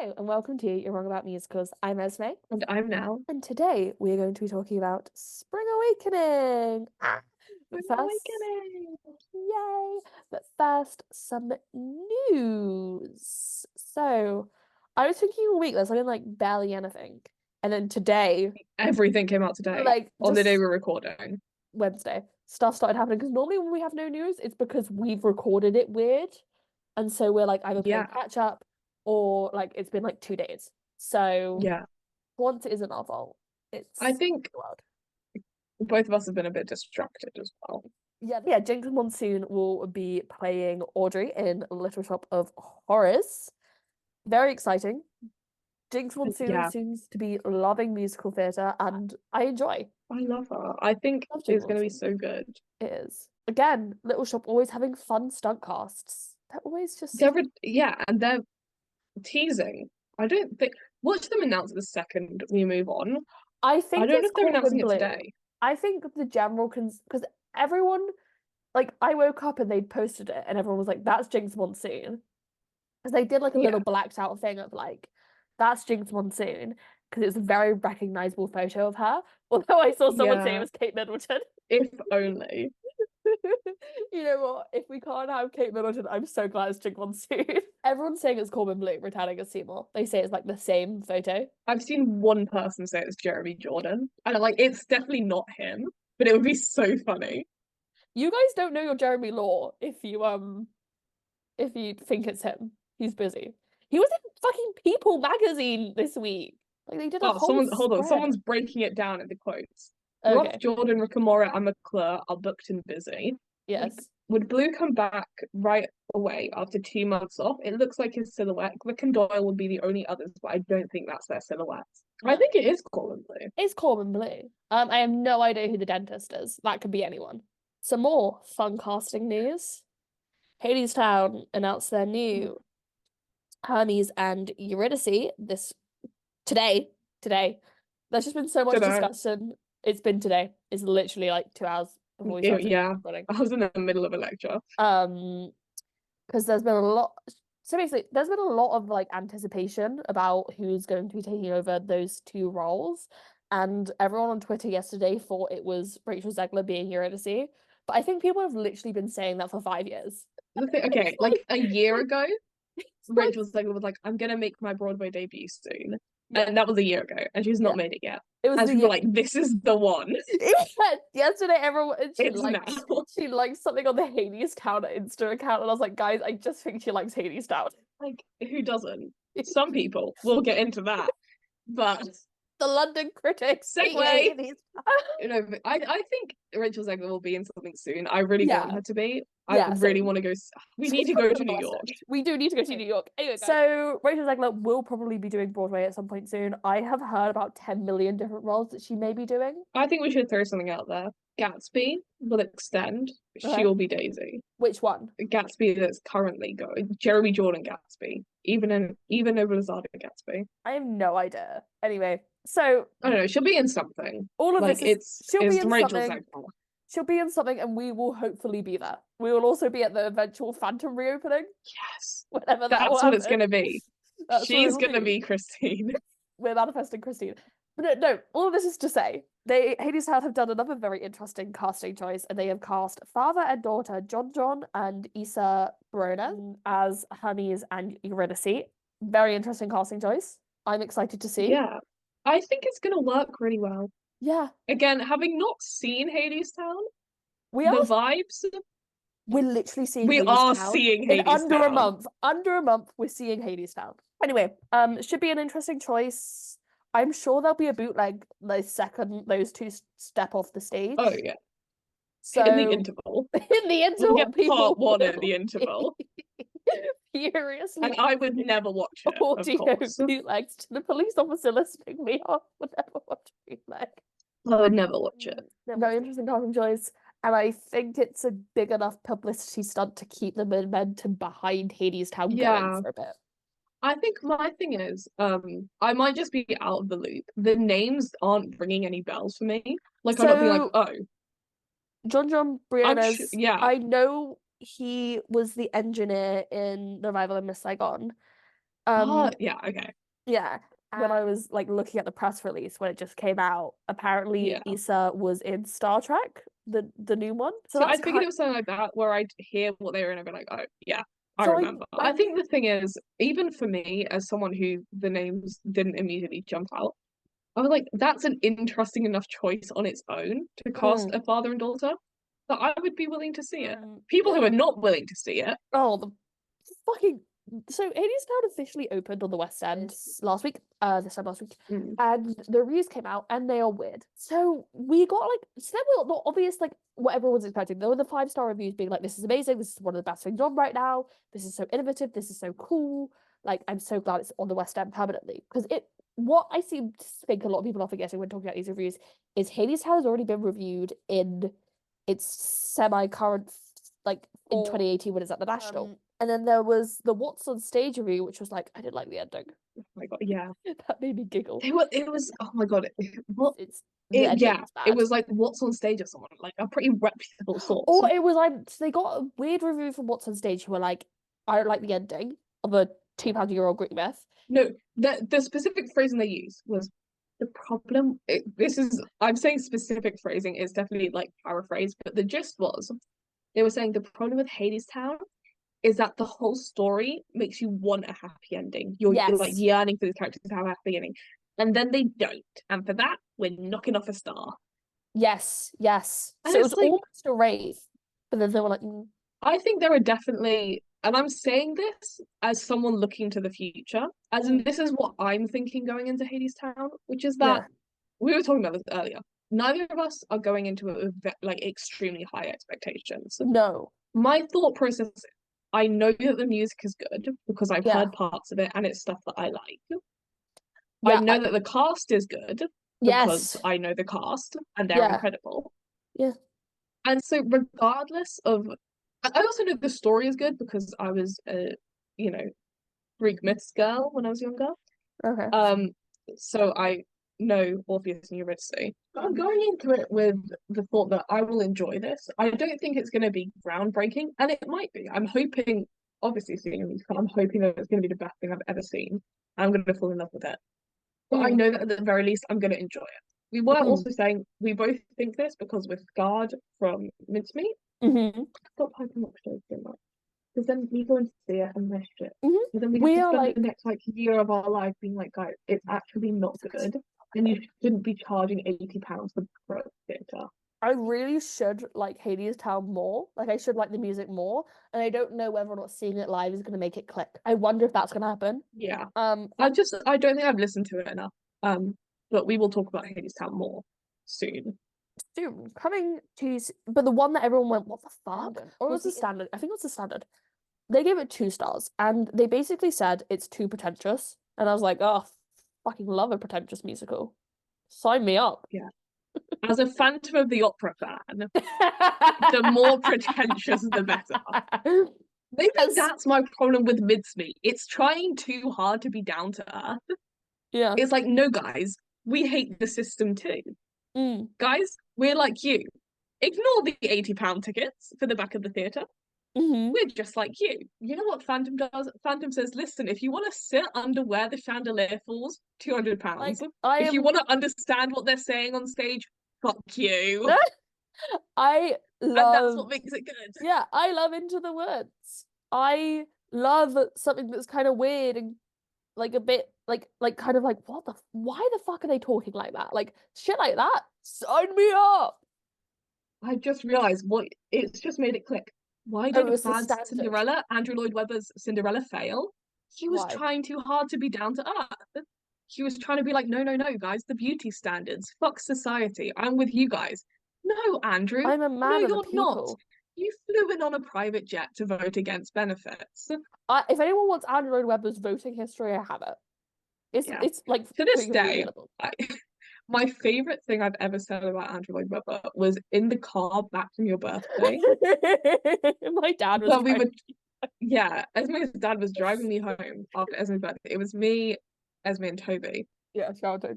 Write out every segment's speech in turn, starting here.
Hello and welcome to You're Wrong About Musicals. I'm Esme, And I'm now. and today we are going to be talking about Spring Awakening. But We're first, awakening. yay! But first, some news. So, I was thinking all week there's been like barely anything, and then today, Everything came out today like on the day just we're recording. Wednesday, stuff started happening. Because normally when we have no news, it's because we've recorded it weird, and so we're like either playing Yeah, catch up or like it's been like 2 days. So. yeah. Once it isn't our fault, I it's think the world. both of us have been a bit distracted as well. Yeah. Jinx Monsoon will be playing Audrey in Little Shop of Horrors. Very exciting. Jinx Monsoon Yeah, seems to be loving musical theatre, and I enjoy. I love her. I think Love Jinx it's going to be Monsoon. so good. It is. Again, Little Shop always having fun stunt casts. They're always just. Yeah, and they're teasing. I don't think. Watch them announce it the second we move on. I I think don't know it's if they're Corbin announcing it Blue. today. I think the general because everyone like I woke up and they'd posted it and everyone was like, "That's Jinx Monsoon." Because they did like a little Yeah, blacked out thing of like, that's Jinx Monsoon, because it was a very recognizable photo of her. Although I saw someone say it yeah. was Kate Middleton. If only. You know what? If we can't have Kate Middleton, I'm so glad it's Jinx Monsoon. Everyone's saying it's Corbin Blue returning as Seymour. They say it's like the same photo. I've seen one person say it's Jeremy Jordan, and I'm like, it's definitely not him, but it would be so funny. You guys don't know your Jeremy Law if you think it's him. He's busy. He was in fucking People magazine this week. Like they did a Oh, whole someone, hold on, spread. someone's breaking it down in the quotes. Ross, Okay. Jordan, Rickamora, and McClure are booked and busy. Would Yes. would Blue come back right away after 2 months off? It looks like his silhouette. Glick and Doyle would be the only others, but I don't think that's their silhouettes. I No. think it is Colin Blue. It's Corbin Blue. I have no idea who the dentist is. That could be anyone. Some more fun casting news. Hadestown announced their new Hermes and Eurydice this today. Today. There's just been so much Don't know. discussion. It's been today. It's literally like 2 hours before we started Yeah, recording. I was in the middle of a lecture. Um, because there's been a lot. So basically, there's been a lot of like anticipation about who's going to be taking over those two roles, and everyone on Twitter yesterday thought it was Rachel Zegler being Eurydice, but I think people have literally been saying that for 5 years. It's Okay, like a year like ago, it's like Rachel Zegler was like, I'm gonna make my Broadway debut soon. yeah, And that was a year ago, and she's yeah. not made it yet. It was And the people year. were like, this is the one. Yesterday, everyone It's now. she liked something on the Hades Town Insta account, and I was like, guys, I just think she likes Hades Town. Like, who doesn't? Some people. We'll get into that. But The London critics hate segue. Hades. But I think Rachel Zegler will be in something soon. I really want Yeah, her to be. I yeah, really same. want to go. We need She's to from go to New York. Boston. We do need to go to New York. Anyway, guys. So Rachel Zegler will probably be doing Broadway at some point soon. I have heard about 10 million different roles that she may be doing. I think we should throw something out there. Gatsby will extend. She Okay. will be Daisy. Which one? Gatsby that's currently going. Jeremy Jordan Gatsby. Even over Lazada Gatsby. I have no idea. Anyway, so I don't know. She'll be in something. all of Like this is she'll be it's in Rachel something. Zegler. She'll be in something, and we will hopefully be there. We will also be at the eventual Phantom reopening, Yes, whenever that will that's what it's happen. gonna be. That's what She's it'll gonna be. be Christine. We're manifesting Christine. But no, all of this is to say, Hades Town have done another very interesting casting choice, and they have cast father and daughter John and Issa Brona as Hermes and Eurydice. Very interesting casting choice. I'm excited to see. Yeah, I think it's gonna work really well. Yeah, Again, having not seen Hadestown, we the are. vibes We're literally seeing we Hades are Town seeing in under a Hadestown. month. Under a month, we're seeing Hades Town. Anyway, should be an interesting choice. I'm sure there'll be a bootleg the second those two step off the Oh stage. yeah, in the So interval, in the we'll interval, get part people one at will the be interval, and furiously I would watching never watch it, of audio course. bootlegs to the police officer listening me off would never watch bootleg. I would never watch it. Very interesting casting choice. And I think it's a big enough publicity stunt to keep the momentum behind Hades Town going Yeah, for a bit. I think my thing is, I might just be out of the loop. The names aren't ringing any bells for me. Like I'm not being like, So oh, John I'm sure. Briones, Yeah, I know he was the engineer in The Revival in Miss Saigon. Um, Yeah, okay. yeah. When I was like looking at the press release when it just came out, apparently Yeah. Issa was in Star Trek, the new one. So So I that's figured kind. it was something like that where I'd hear what they were in and I'd be like, oh yeah, I So remember. I I think the thing is, even for me, as someone who the names didn't immediately jump out, I was like, that's an interesting enough choice on its own to cast mm, a father and daughter that I would be willing to see it. People who yeah. are not willing to see it, Oh, the fucking so Hadestown officially opened on the West End last week, this time last week, mm, and the reviews came out and they are weird. So we got like so they were not obvious like what everyone's expecting. There were the 5-star reviews being like, "This is amazing. This is one of the best things on right now. This is so innovative. This is so cool. Like I'm so glad it's on the West End permanently." Because it what I seem to think a lot of people are forgetting when talking about these reviews is Hadestown has already been reviewed in its semi-current like in 2018 when it's at the National. And then there was the What's on Stage review, which was like, I didn't like the ending. oh my God, yeah. That made me giggle. It was oh my God, what It's the it ending yeah, was it bad. was like what's on stage of someone, like a pretty reputable source. Or it was like so they got a weird review from What's on Stage who were like, I don't like the ending of a £2 Greek myth. No, the specific phrasing they used was the problem. This is I'm saying specific phrasing is definitely like paraphrase, but the gist was they were saying the problem with Hadestown is that the whole story makes you want a happy ending. You're like Yes. yearning for these characters to have a happy ending, and then they don't, and for that we're knocking off a star. Yes. Yes. And So it was it's like almost a rave. But then they were like, I think there are definitely, and I'm saying this as someone looking to the future, as in mm, this is what I'm thinking going into Hadestown, which is that yeah. we were talking about this earlier. Neither of us are going into it with like extremely high expectations. No. My thought process, I know that the music is good because I've Yeah. heard parts of it and it's stuff that I like. I Yeah. know that the cast is good because Yes. I know the cast and they're Yeah. incredible. Yeah. And so regardless of I also know the story is good because I was a, you know, Greek myths girl when I was younger. Okay. Um, so I know Orpheus and Eurydice. But I'm going into it with the thought that I will enjoy this. I don't think it's going to be groundbreaking, and it might be. I'm hoping, obviously, seeing a musical, I'm hoping that it's going to be the best thing I've ever seen. I'm going to fall in love with it. But I Mm. know that at the very least, I'm going to enjoy it. We were Mm. also saying we both think this because with Guard from Mincemeat, Hmm. stop hyping up shows so much. Because then we go and see it and miss it. Hmm. And then we have We to are spend the like, next like year of our life being like, guys, it's actually not good. And you shouldn't be charging £80 for theatre. I really should like Hadestown more. Like I should like the music more. And I don't know whether or not seeing it live is gonna make it click. I wonder if that's gonna happen. Yeah. That I don't think I've listened to it enough. But we will talk about Hadestown more soon. soon coming to but the one that everyone went, what the fuck? Or was the standard? I think it was the standard. They gave it 2 stars and they basically said it's too pretentious. And I was like, oh, fucking love a pretentious musical. Sign me up. Yeah. As a Phantom of the Opera fan, the more pretentious the better. Maybe Yes. that's my problem with Mincemeat. It's trying too hard to be down to earth. Yeah. It's like, no, guys, we hate the system too. Mm. Guys, we're like you. Ignore the £80 tickets for the back of the theatre. Hmm. We're just like you. You know what Phantom does? Phantom says, listen, if you want to sit under where the chandelier falls, £200. Like I If you am want to understand what they're saying on stage, fuck you. I And that's love what makes it good. yeah, I love Into the Woods. I love something that's kind of weird and like a bit like kind of like what the why the fuck are they talking like that? Like shit like that. Sign me up. I just realised what it's just made it click. Why Oh, it did was the Bad standard. Cinderella, Andrew Lloyd Webber's Cinderella, fail? He was Why? trying too hard to be down to earth. He was trying to be like, no, no, no, guys, the beauty standards, fuck society. I'm with you guys. No, Andrew, I'm a no, man of the you're not. people. You flew in on a private jet to vote against benefits. If anyone wants Andrew Lloyd Webber's voting history, I have it. Yeah. It's like To this freely day, available. my favorite thing I've ever said about Andrew Lloyd Webber was in the car back from your birthday, My dad was where we driving. were yeah, Esme's dad was driving me home after Esme's birthday. It was me, Esme, and Toby. Yeah, shout out.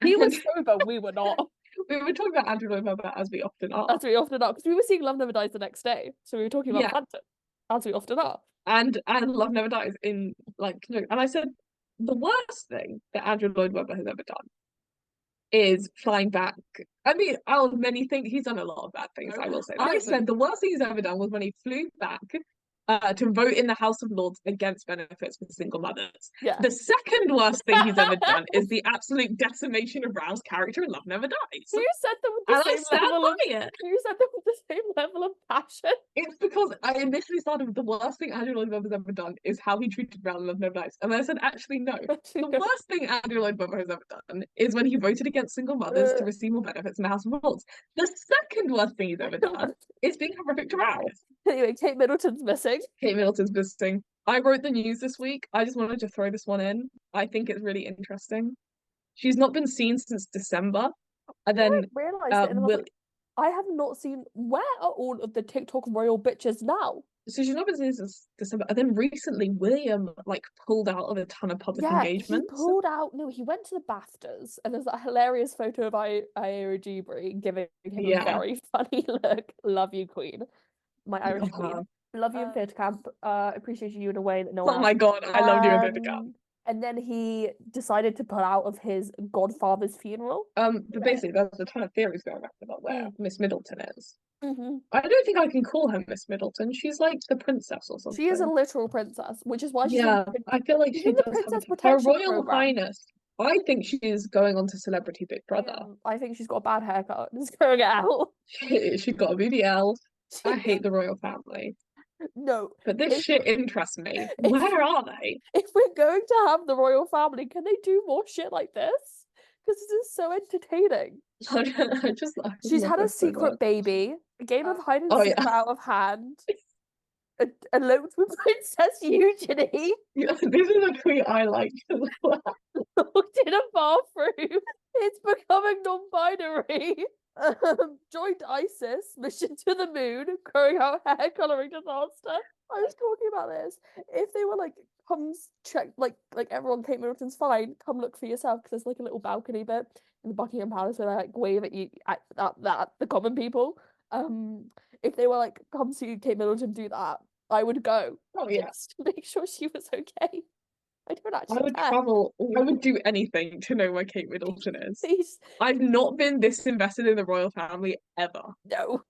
He And was sober, we were not. we were talking about Andrew Lloyd Webber as we often are. As we often are, because we were seeing Love Never Dies the next day. So we were talking about Yeah. Phantom, as we often are. and Love Never Dies in like and I said the worst thing that Andrew Lloyd Webber has ever done is flying back. I mean, out of many things, he's done a lot of bad things, I will say. I said the worst thing he's ever done was when he flew back to vote in the House of Lords against benefits for single mothers. Yeah. The second worst thing he's ever done is the absolute decimation of Rao's character in Love Never Dies. You said them with And the I same stand level of by it. you said them with the same level of passion. It's because I initially started with the worst thing Andrew Lloyd Webber has ever done is how he treated Rao in Love Never Dies. And then I said, actually, no. The worst thing Andrew Lloyd Webber has ever done is when he voted against single mothers to receive more benefits in the House of Lords. The second worst thing he's ever done is being horrific to Rao. Anyway, Kate Middleton's missing. Kate Middleton's visiting. I wrote the news this week. I just wanted to throw this one in. I think it's really interesting. She's not been seen since December. And then I realised it, and Will I have not seen. Where are all of the TikTok royal bitches now? so she's not been seen since December. And then recently William like pulled out of a ton of public engagements. He pulled out. No, he went to the BAFTAs, and there's that hilarious photo of Ira Gibri giving him a very funny look. Love you, Queen. My Irish Queen. Love you in theatre camp. Appreciate you in a way that no one Oh my god, I loved you in theatre camp. And then he decided to pull out of his godfather's funeral. But basically, there's a ton of theories going around about where Miss Middleton is. Mm-hmm. I don't think I can call her Miss Middleton. She's like the princess or something. She is a literal princess, which is why she's I feel like she does have her Royal Highness. I think she's going on to Celebrity Big Brother. Yeah, I think she's got a bad haircut. It's going out. She got a BBL. I hate the royal family. No. But this shit interests me. Where are they? If we're going to have the royal family, can they do more shit like this? Because this is so entertaining. She's had a secret baby, a game of hide and seek out of hand, eloped with Princess Eugenie. Yeah, this is a tweet I like as well. Locked in a bathroom. It's becoming non-binary. Joined ISIS, mission to the moon, growing out hair coloring disaster. I was talking about this. If they were like, come check, like everyone, Kate Middleton's fine. Come look for yourself, because there's like a little balcony bit in the Buckingham Palace where they like wave at you at the common people. If they were like, come see Kate Middleton do that, I would go. Oh yeah, just to make sure she was okay. I don't actually I would care. travel. I would do anything to know where Kate Middleton is. Please. I've not been this invested in the royal family ever. No,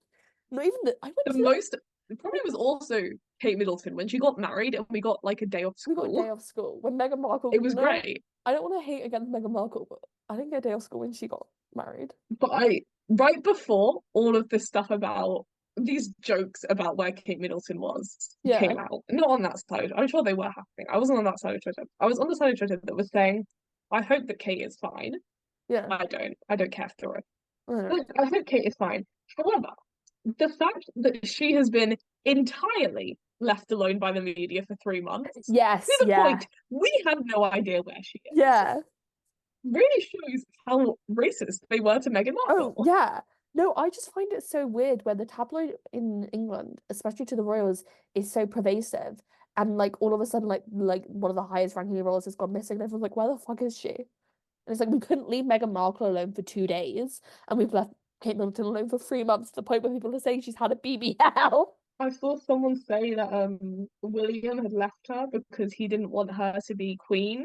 not even the. The problem was also Kate Middleton when she got married and we got like a day off school. We got a day off school when Meghan Markle. It was great. I don't want to hate against Meghan Markle, but I didn't get a day off school when she got married. But right before all of this stuff about these jokes about where Kate Middleton was came out. Not on that side. I'm sure they were happening. I wasn't on that side of Twitter. I was on the side of Twitter that was saying, I hope that Kate is fine. Yeah. I don't care for it. I hope Kate is fine. However, the fact that she has been entirely left alone by the media for 3 months. Yes. To the point we have no idea where she is. Yeah. Really shows how racist they were to Meghan Markle. Oh, yeah. No, I just find it so weird when the tabloid in England, especially to the royals, is so pervasive. And like all of a sudden, like one of the highest ranking royals has gone missing, and everyone's like, where the fuck is she? And it's like we couldn't leave Meghan Markle alone for 2 days, and we've left Kate Middleton alone for 3 months to the point where people are saying she's had a BBL. I saw someone say that William had left her because he didn't want her to be queen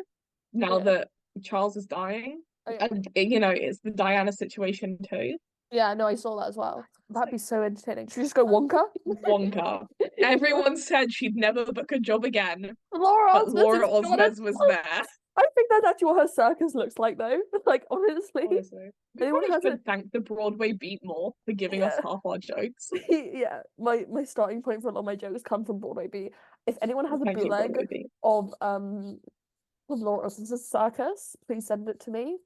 now that Charles is dying. And you know, it's the Diana situation too. Yeah, no, I saw that as well. That'd be so entertaining. Should we just go Wonka? Wonka. Everyone said she'd never book a job again. Laura Osmond was there. I think that's actually what her circus looks like, though. Like, honestly. We probably should thank the Broadway Beat more for giving us half our jokes. Yeah, my starting point for a lot of my jokes come from Broadway Beat. If anyone has a bootleg of Laura Osmond's circus, please send it to me.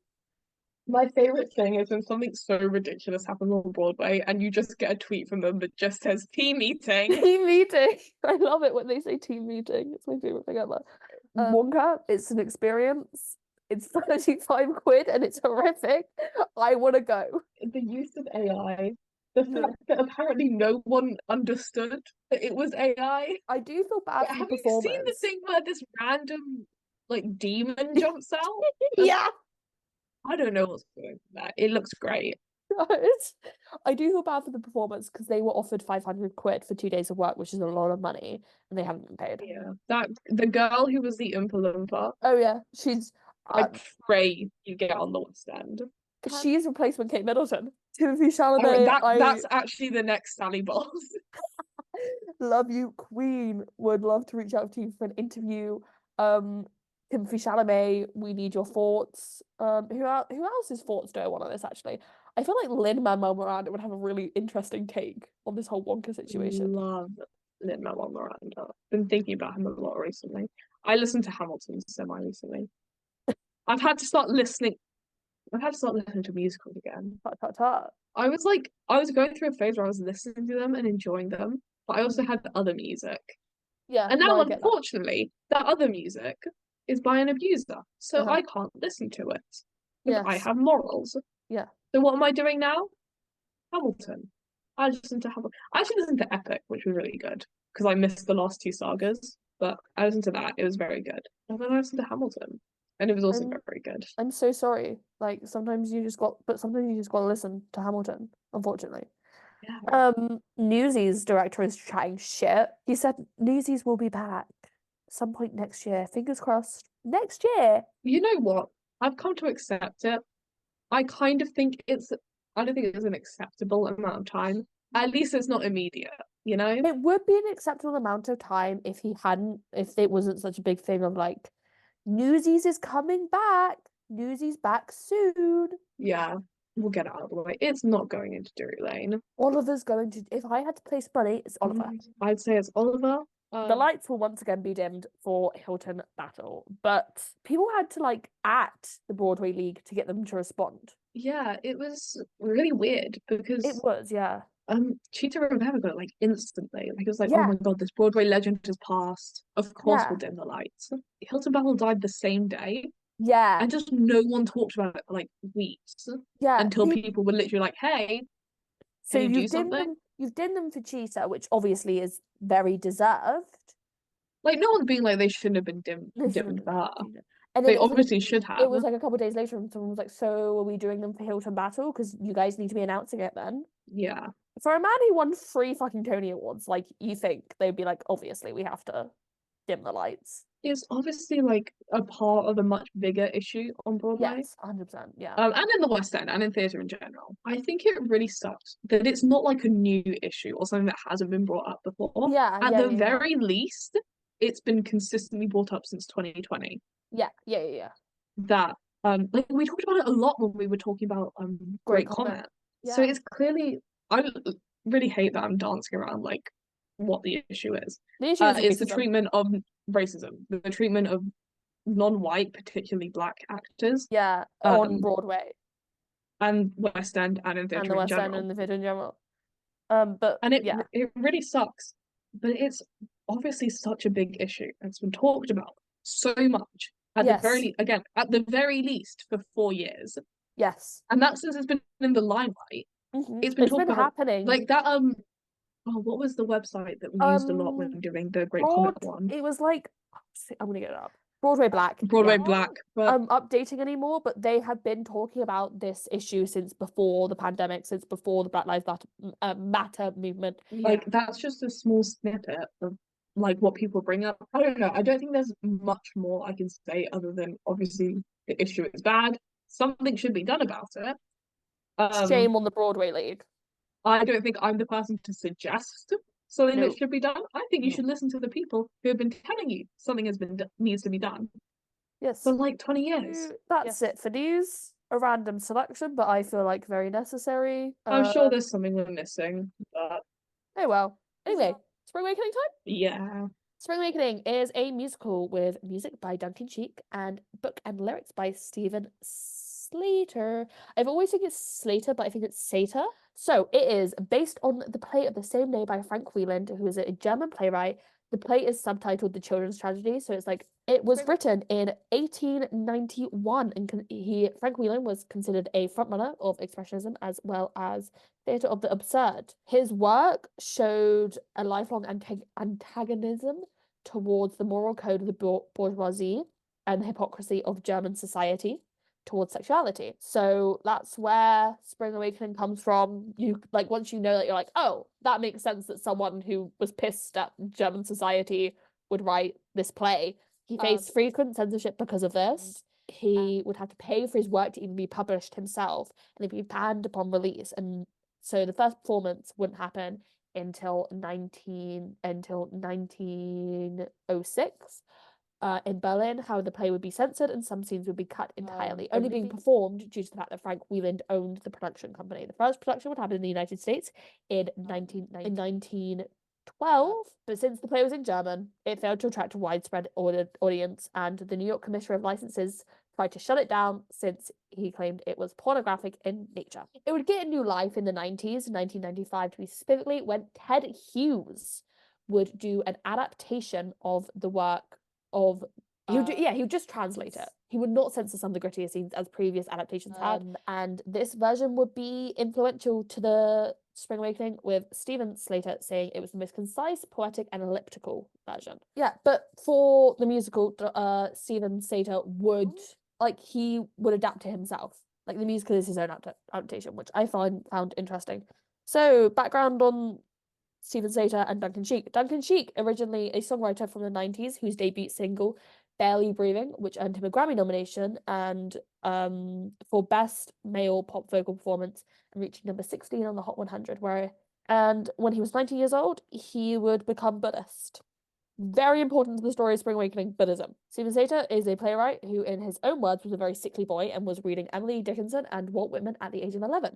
My favorite thing is when something so ridiculous happens on Broadway and you just get a tweet from them that just says team meeting. Team meeting. I love it when they say team meeting. It's my favorite thing ever. Wonka, it's an experience. It's 35 quid and it's horrific. I want to go. The use of AI, the fact that apparently no one understood that it was AI. I do feel bad for the performance. Have you seen the thing where this random like demon jumps out? Yeah. I don't know what's going on there. It looks great. I do feel bad for the performers because they were offered 500 quid for 2 days of work, which is a lot of money, and they haven't been paid. Yeah, that the girl who was the Oompa Loompa, Oh yeah, she's I uh, pray you get on the West End. she's replacement Kate Middleton. Timothy I mean, Chalamet, I that's actually the next Sally Balls. love you, Queen. Would love to reach out to you for an interview. Um, Timothy Chalamet, we need your thoughts. Who else's thoughts do I want on this actually? I feel like Lin-Manuel Miranda would have a really interesting take on this whole Wonka situation. Love Lin-Manuel Miranda. Been thinking about him a lot recently. I listened to Hamilton semi recently. I've had to start listening. I've had to start listening to musicals again. Tut, tut, tut. I was going through a phase where I was listening to them and enjoying them, but I also Mm. had other music. Yeah, And no, now, I get that. unfortunately, that other music is by an abuser, so Uh-huh. I can't listen to it because I Yes. have morals. Yeah. So what am I doing now? Hamilton. I listened to Hamilton. I actually listened to Epic, which was really good because I missed the last two sagas, but I listened to that. It was very good. And then I listened to Hamilton, and it was also I'm very good. I'm so sorry. Like sometimes you just got to listen to Hamilton, unfortunately. Yeah. Newsies director is chatting shit. He said Newsies will be back some point next year. Fingers crossed. Next year. You know what? I've come to accept it. I kind of think I don't think it's an acceptable amount of time. At least it's not immediate, you know? It would be an acceptable amount of time if it wasn't such a big thing of like, Newsies is coming back. Newsies back soon. Yeah, we'll get it out of the way. It's not going into Drury Lane. Oliver's going to, if I had to place money, it's Oliver. I'd say it's Oliver. The lights will once again be dimmed for Hilton Battle, but people had to like at the Broadway League to get them to respond. Yeah, it was really weird It because was, yeah. Cheetah Rivera got it like instantly. Like it was like, oh Yeah, my God, this Broadway legend has passed. Of course we'll yeah, dim the lights. Hilton Battle died the same day, yeah, and just no one talked about it for like weeks yeah. until people were literally like, hey, So can you do something? you've dimmed them for Cheetah, which obviously is very deserved. Like no one's being like they shouldn't have been They shouldn't dimmed have for been her. Cheetah. And then They obviously should it have. was like a couple of days later, and someone was like, "So are we doing them for Hilton Battle? Because you guys need to be announcing it then." Yeah. For a man who won 3 fucking Tony Awards, like you think they'd be like, obviously we have to dim the lights. It's obviously like a part of a much bigger issue on Broadway. Yes, 100%. Yeah. And in the West End and in theatre in general. I think it really sucks that it's not like a new issue or something that hasn't been brought up before. Yeah, At yeah, the yeah, yeah. very least, it's been consistently brought up since 2020. Yeah, yeah, yeah, yeah. That like we talked about it a lot when we were talking about Great Great comment. Comet. So Yeah. it's clearly I really hate that I'm dancing around like what the issue is. The issue is It's the racism. treatment of racism, the treatment of non-white, particularly black actors, Yeah, on um, Broadway and West End and in and theatre the in West End general. and the theatre in general. But And yeah. it really sucks, but it's obviously such a big issue. It's been talked about so much Yes. at the very least for 4 years, Yes. and that since it's been in the limelight, it's been It's talked been about happening. like that. Oh, what was the website that we used a lot when Um, doing the Great Comet Broad, one? it was like, I'm gonna get it up. Broadway Black, yeah. Broadway Black, but Updating anymore, but they have been talking about this issue since before the pandemic, since before the Black Lives Matter movement. like that's just a small snippet of like what people bring up. I don't know. I don't think there's much more I can say other than obviously the issue is bad. Something should be done about it. Shame Um, on the Broadway League. I don't think I'm the person to suggest something that No, should be done. I think you no. should listen to the people who have been telling you something needs to be done for Yes. like 20 years. That's it for news. A random selection, but I feel like very necessary. I'm sure there's something we're missing, but Oh well. Anyway, Spring Awakening time? yeah. Spring Awakening is a musical with music by Duncan Sheik and book and lyrics by Stephen Slater. I've always think it's Slater, but I think it's Sater. So it is based on the play of the same name by Frank Wieland, who is a German playwright. The play is subtitled The Children's Tragedy, so it's like it was written in 1891, and Frank Wieland was considered a frontrunner of Expressionism as well as theatre of the absurd. His work showed a lifelong antagonism towards the moral code of the bourgeoisie and the hypocrisy of German society. towards sexuality. So that's where Spring Awakening comes from. You like once you know that, you're like, oh, that makes sense that someone who was pissed at German society would write this play. He faced frequent censorship because of this. He would have to pay for his work to even be published himself, and he'd be banned upon release. And so the first performance wouldn't happen until 1906 in Berlin. How the play would be censored and some scenes would be cut entirely, only being performed due to the fact that Frank Wieland owned the production company. The first production would happen in the United States in 1912, but since the play was in German, it failed to attract a widespread audience, and the New York Commissioner of Licenses tried to shut it down since he claimed it was pornographic in nature. It would get a new life in the 90s, 1995 to be specifically, when Ted Hughes would do an adaptation of the work of he would just translate it. He would not censor some of the grittier scenes as previous adaptations had. And this version would be influential to the Spring Awakening, with Stephen Slater saying it was the most concise, poetic, and elliptical version. Yeah, but for the musical, Stephen Slater would he would adapt to himself. Like the musical is his own adaptation, which I found interesting. So background on Stephen Slater and Duncan Sheik. Duncan Sheik, originally a songwriter from the 90s, whose debut single, Barely Breathing, which earned him a Grammy nomination and for Best Male Pop Vocal Performance, and reached number 16 on the Hot 100. And when he was 19 years old, he would become Buddhist. Very important to the story of Spring Awakening, Buddhism. Stephen Slater is a playwright who, in his own words, was a very sickly boy and was reading Emily Dickinson and Walt Whitman at the age of 11.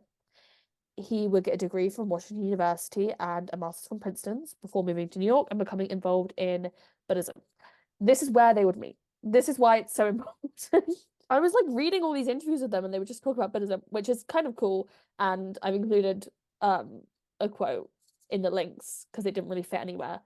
He would get a degree from Washington University and a master's from Princeton before moving to New York and becoming involved in Buddhism. This is where they would meet. This is why it's so important. I was like reading all these interviews with them and they would just talk about Buddhism, which is kind of cool. And I've included a quote in the links because it didn't really fit anywhere,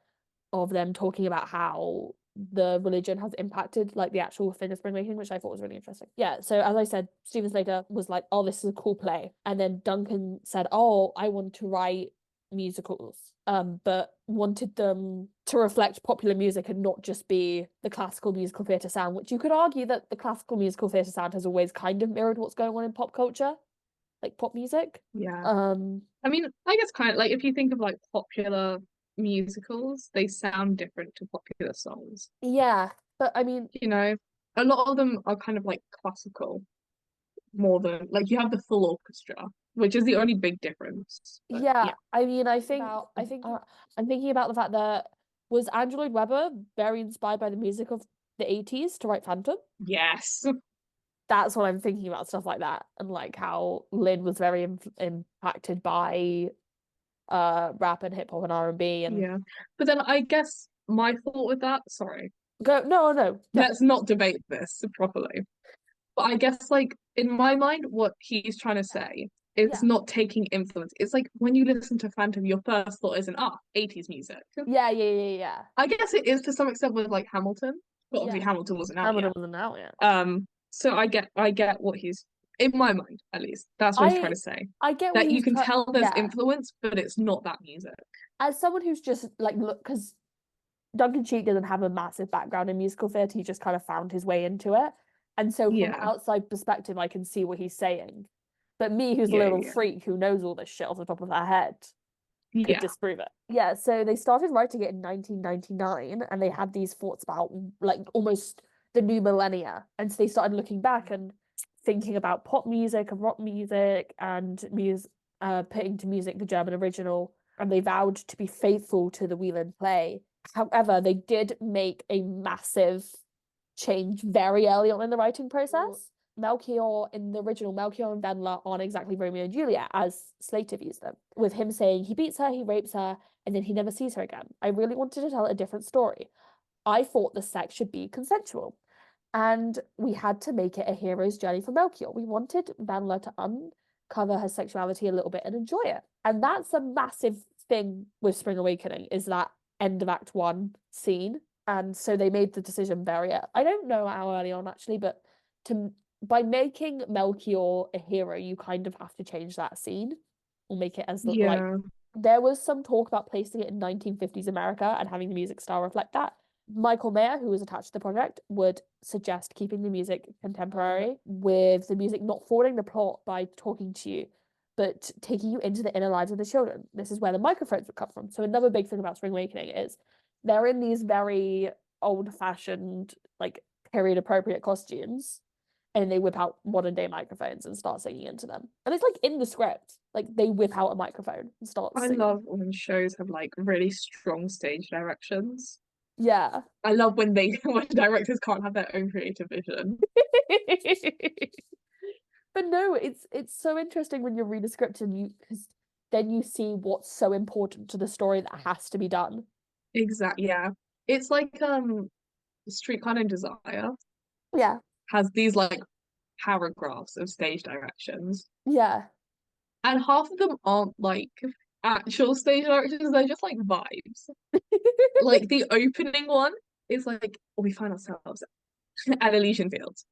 of them talking about how the religion has impacted like the actual thing of Spring Awakening, which I thought was really interesting. Yeah, so as I said, Stephen Slater was like, oh, this is a cool play. And then Duncan said, oh, I want to write musicals, but wanted them to reflect popular music and not just be the classical musical theatre sound, which you could argue that the classical musical theatre sound has always kind of mirrored what's going on in pop culture, like pop music. Yeah. I mean, I guess kind of like if you think of like popular musicals, they sound different to popular songs. Yeah, but I mean, You know, a lot of them are kind of like classical more than like you have the full orchestra, which is the only big difference. But, yeah, I mean, I'm thinking about the fact that was Andrew Lloyd Webber very inspired by the music of the 80s to write Phantom? yes. That's what I'm thinking about, stuff like that, and like how Lynn was very impacted by rap and hip hop and R&B and Yeah. But then I guess my thought with that, sorry, no. let's not debate this properly. But I guess like in my mind, what he's trying to say is not taking influence. It's like when you listen to Phantom, your first thought isn't 80s music. Yeah. I guess it is to some extent with like Hamilton, but obviously Hamilton wasn't out Hamilton yet. wasn't out yet. So I get what he's in my mind, at least. That's what he's trying to say. I get that what you can tell there's yeah. influence, but it's not that music. As someone who's just like, look, because Duncan Sheik doesn't have a massive background in musical theatre, he just kind of found his way into it. And so from outside perspective, I can see what he's saying. But me, who's a little freak who knows all this shit off the top of their head, could disprove it. Yeah, so they started writing it in 1999 and they had these thoughts about like almost the new millennia. And so they started looking back and thinking about pop music and rock music and putting to music the German original, and they vowed to be faithful to the Wieland play. However, they did make a massive change very early on in the writing process. Melchior, in the original, Melchior and Wendler aren't exactly Romeo and Juliet as Slater views them, with him saying he beats her, he rapes her, and then he never sees her again. I really wanted to tell a different story. I thought the sex should be consensual. And we had to make it a hero's journey for Melchior. We wanted Wendler to uncover her sexuality a little bit and enjoy it. And that's a massive thing with Spring Awakening, is that end of Act 1 scene. And so they made the decision I don't know how early on actually, but by making Melchior a hero, you kind of have to change that scene or make it as like, there was some talk about placing it in 1950s America and having the music style reflect that. Michael Mayer, who was attached to the project, would suggest keeping the music contemporary, with the music not forwarding the plot by talking to you, but taking you into the inner lives of the children. This is where the microphones would come from. So another big thing about Spring Awakening is they're in these very old-fashioned, like period appropriate costumes, and they whip out modern day microphones and start singing into them. And it's like in the script, like they whip out a microphone and start I singing. love when shows have like really strong stage directions. Yeah. I love when they when directors can't have their own creative vision. But no, it's so interesting when you read a script and you because then you see what's so important to the story that has to be done. Exactly, yeah. It's like Streetcar Named Desire Yeah. has these like paragraphs of stage directions, Yeah. and half of them aren't like actual stage directions, they're just like vibes. Like the opening one is like, we find ourselves at Elysian Fields.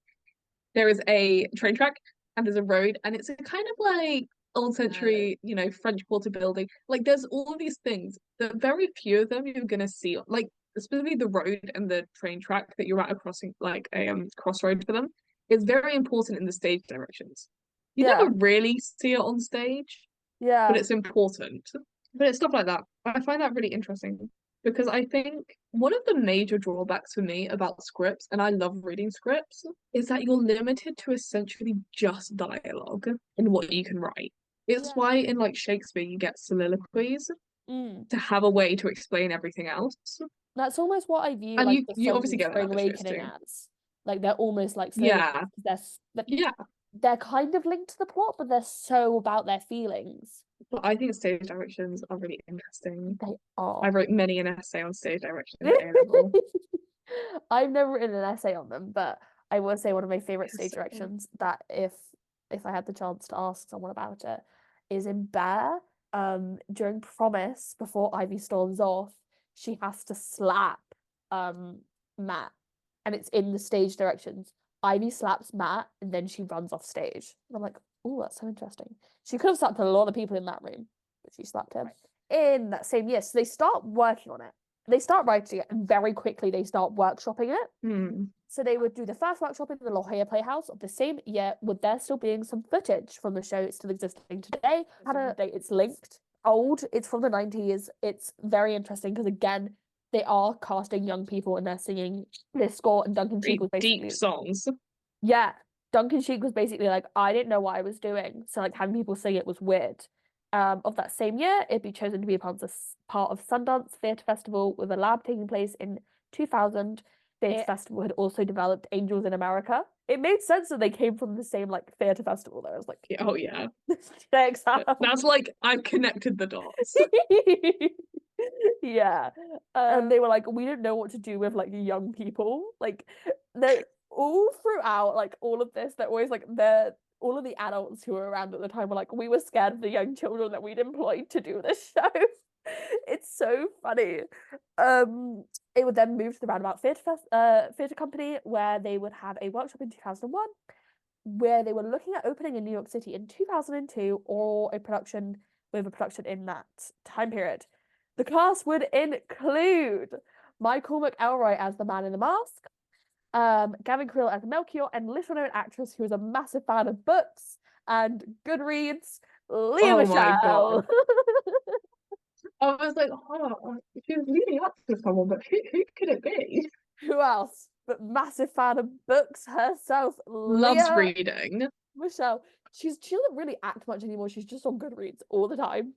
There is a train track and there's a road, and it's a kind of like old century, French Quarter building. Like there's all of these things that very few of them you're gonna see. Like specifically the road and the train track that you're at a crossing, like a crossroad for them, is very important in the stage directions. You Yeah. never really see it on stage, but Yeah. it's important. But it's stuff like that. I find that really interesting because I think one of the major drawbacks for me about scripts, and I love reading scripts, is that you're limited to essentially just dialogue in what you can write. It's Yeah. why in like Shakespeare you get soliloquies Mm. to have a way to explain everything else. That's almost what I view And like you the you songs obviously of get that in Spring other shows Awakening too. as. Like they're almost like soliloquies Yeah. because Yeah. they're kind of linked to the plot, but they're so about their feelings. But I think stage directions are really interesting. They I are. wrote many an essay on stage direction at A level. I've never written an essay on them, but I will say one of my favorite It's stage so good. directions that if I had the chance to ask someone about it is in Bear. During Promise, before Ivy storms off, she has to slap um Matt, and it's in the stage directions. Ivy slaps Matt, and then she runs off stage. And I'm like, oh, that's so interesting. She could have slapped a lot of people in that room, but she slapped him in that same year. So they start working on it, they start writing it, and very quickly they start workshopping it. Hmm. So they would do the first workshop in the La Jolla Playhouse of the same year, with there still being some footage from the show still existing today. It's linked, old, it's from the 90s. It's very interesting because again, they are casting young people and they're singing this score, and Duncan Sheik Very was deep basically, songs. yeah, Duncan Sheik was basically like, I didn't know what I was doing, so like having people sing it was weird. Of that same year, it'd be chosen to be a part of Sundance Theatre Festival, with a lab taking place in 2000. Theatre Festival had also developed Angels in America. It made sense that they came from the same like theatre festival. There, I was like, Yeah, oh yeah. this checks out. That's like I've connected the dots. Yeah. And they were like, we didn't know what to do with like young people. Like they're all throughout like all of this, they're always like they're all of the adults who were around at the time were like, we were scared of the young children that we'd employed to do this show. It's so funny. Um, it would then move to the Roundabout Theatre Company, where they would have a workshop in 2001, where they were looking at opening in New York City in 2002, or a production in that time period. The cast would include Michael McElroy as the Man in the Mask, Gavin Creel as Melchior, and little known actress who is a massive fan of books and Goodreads, Leah Oh my God. Michelle. I was like, oh, she was leading up to someone, but who could it be? Who else? But massive fan of books herself, Loves Leah reading. Michelle. She doesn't really act much anymore. She's just on Goodreads all the time.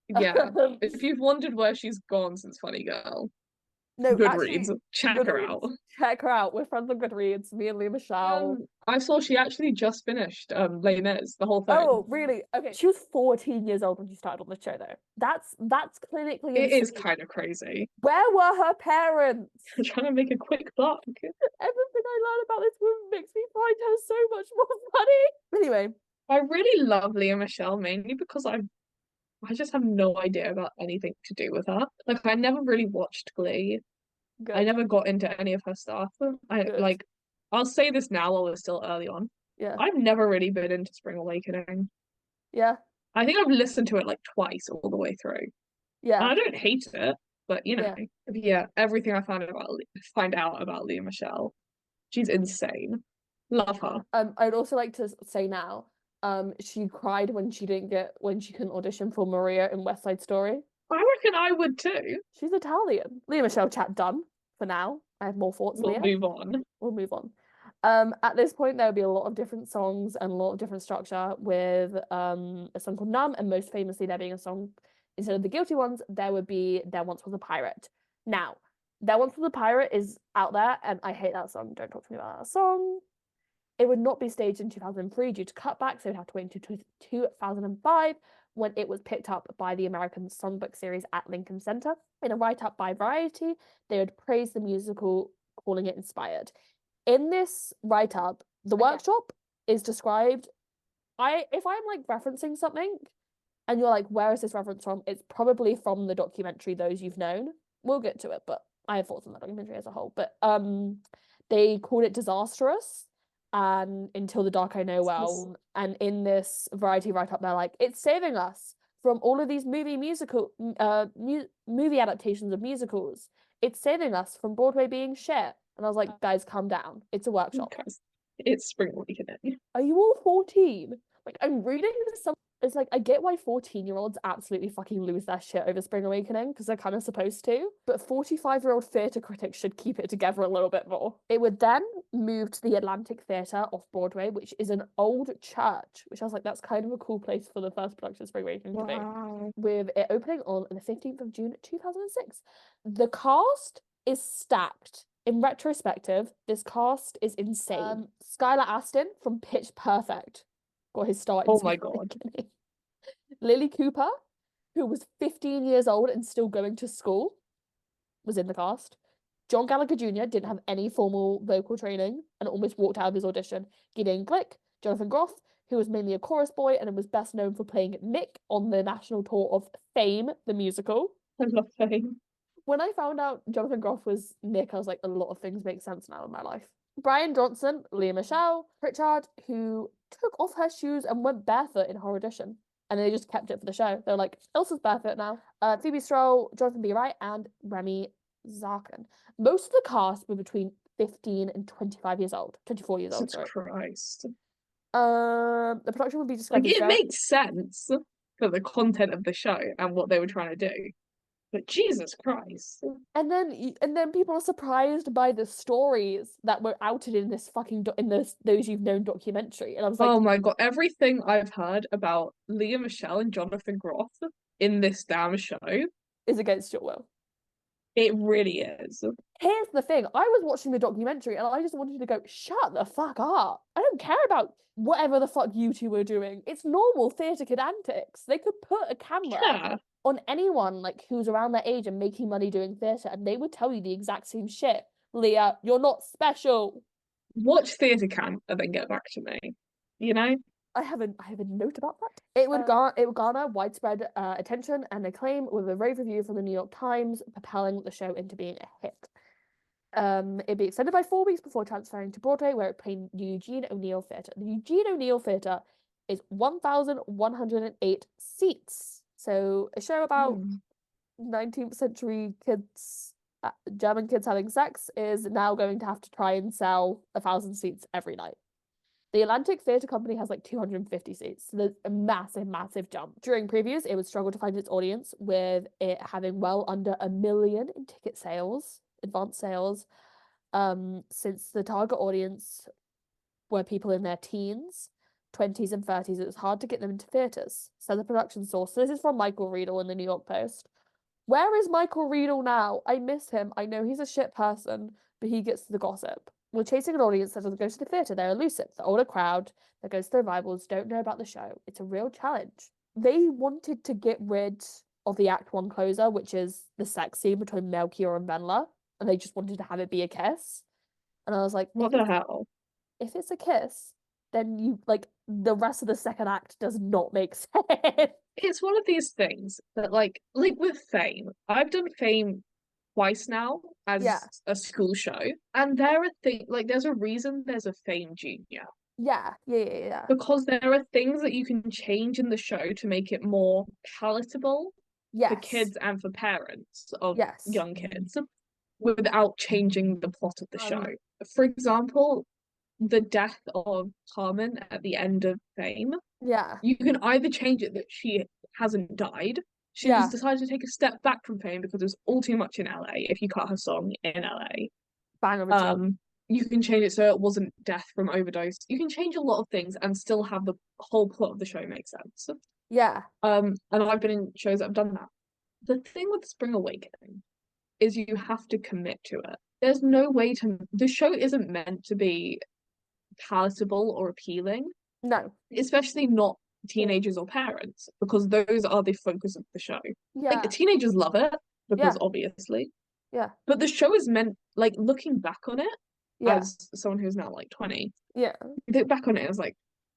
Yeah. If you've wondered where she's gone since Funny Girl, No, Goodreads, actually, check her Goodreads. out. Check her out. We're friends on Goodreads. Me and Leah Michelle. I saw she actually just finished Les Mis, the whole thing. Oh, really? Okay. She was 14 years old when she started on the show, though. That's clinically It is insane. kind of crazy. Where were her parents? Trying to make a quick buck. Everything I learn about this woman makes me find her so much more funny. Anyway, I really love Leah Michelle mainly because I just have no idea about anything to do with her. Like I never really watched Glee. I good, never got into any of her stuff. I good. like I'll say this now while we're still early on. Yeah, I've never really been into Spring Awakening. yeah, I think I've listened to it like twice all the way through. And yeah. I don't hate it. But Yeah. yeah, everything I find out about Leah Michelle, she's insane. Love her. I'd also like to say now, she cried when she couldn't audition for Maria in West Side Story. I reckon I would too. She's Italian. Leah Michelle chat done for now. I have more thoughts, We'll Leah. move on. We'll move on. At this point, there will be a lot of different songs and a lot of different structure with a song called Numb, and most famously, there being a song instead of the Guilty Ones, there would be There Once Was a Pirate. Now, There Once Was a Pirate is out there, and I hate that song. Don't talk to me about that song. It would not be staged in 2003 due to cutbacks, so it would have to wait until 2005 when it was picked up by the American Songbook series at Lincoln Center. In a write-up by Variety, they would praise the musical, calling it inspired. In this write-up, the workshop is described. If I'm like referencing something and you're like, where is this reference from? It's probably from the documentary Those You've Known. We'll get to it, but I have thoughts on the documentary as a whole. But they called it disastrous and Until the Dark I Know Well. And in this Variety write-up, they're like, it's saving us from all of these movie adaptations of musicals. It's saving us from Broadway being shit. And I was like, guys, calm down. It's a workshop. Guys, it's spring awakening. Are you all 14? Like, I'm reading some. It's like, I get why 14-year-olds absolutely fucking lose their shit over Spring Awakening because they're kind of supposed to. But 45-year-old theatre critics should keep it together a little bit more. It would then move to the Atlantic Theatre off Broadway, which is an old church, which I was like, that's kind of a cool place for the first production of Spring Awakening to be. With it opening on the 15th of June 2006. The cast is stacked. In retrospective, this cast is insane. Skylar Astin from Pitch Perfect got his start in Oh my God. Lily Cooper, who was 15 years old and still going to school, was in the cast. John Gallagher Jr. didn't have any formal vocal training and almost walked out of his audition. Gideon Glick, Jonathan Groff, who was mainly a chorus boy and was best known for playing Nick on the national tour of Fame, the musical. I love Fame. When I found out Jonathan Groff was Nick, I was like, a lot of things make sense now in my life. Brian Johnson, Leah Michelle, Pritchard, who took off her shoes and went barefoot in her audition. And they just kept it for the show. They're like, Ilsa's barefoot now. Phoebe Stroll, Jonathan B. Wright, and Remy Zarkin. Most of the cast were between 15 and 25 years old. 24 years old, sorry. Christ. The production would be described Like, as it makes sense for the content of the show and what they were trying to do. But Jesus Christ. And then people are surprised by the stories that were outed in this fucking Those You've Known documentary. And I was like, oh my God, everything I've heard about Leah Michelle and Jonathan Groff in this damn show is against your will. It really is. Here's the thing. I was watching the documentary and I just wanted to go, shut the fuck up. I don't care about whatever the fuck you two were doing. It's normal theatre kid antics. They could put a camera on anyone like who's around their age and making money doing theatre and they would tell you the exact same shit. Leah, you're not special. Watch Theatre Camp and then get back to me. You know? I have a note about that. It would garner widespread attention and acclaim with a rave review from the New York Times, propelling the show into being a hit. It'd be extended by 4 weeks before transferring to Broadway, where it played Eugene O'Neill Theatre. The Eugene O'Neill Theatre is 1,108 seats. So a show about 19th century kids, German kids having sex, is now going to have to try and sell 1,000 seats every night. The Atlantic Theatre Company has like 250 seats, so there's a massive, massive jump. During previews, it would struggle to find its audience, with it having well under 1 million in ticket sales, advance sales, since the target audience were people in their teens, 20s and 30s. It was hard to get them into theatres. So the production source, so this is from Michael Riedel in the New York Post. Where is Michael Riedel now? I miss him. I know he's a shit person, but he gets the gossip. We're chasing an audience that doesn't go to the theatre. They're elusive. The older crowd that goes to the revivals don't know about the show. It's a real challenge. They wanted to get rid of the Act 1 closer, which is the sex scene between Melchior and Venla, and they just wanted to have it be a kiss. And I was like, what the hell? If it's a kiss, then you like the rest of the second act does not make sense. It's one of these things that like with Fame, I've done Fame twice now as a school show, and there are things like there's a reason there's a Fame Junior. Yeah. Because there are things that you can change in the show to make it more palatable for Yes. kids and for parents of Yes. young kids without changing the plot of the show. For example, the death of Carmen at the end of Fame, Yeah. you can either change it that she hasn't died. She's Yeah. decided to take a step back from Fame because it was all too much in LA if you cut her song in LA. Bang of a joke. You can change it so it wasn't death from overdose. You can change a lot of things and still have the whole plot of the show make sense. Yeah. And I've been in shows that have done that. The thing with Spring Awakening is you have to commit to it. There's no way to, the show isn't meant to be palatable or appealing, No. especially not teenagers or parents, because those are the focus of the show. Like Yeah. teenagers love it because Yeah. obviously, Yeah. but the show is meant, like, looking back on it Yeah. as someone who's now like 20, Yeah. look back on it as like,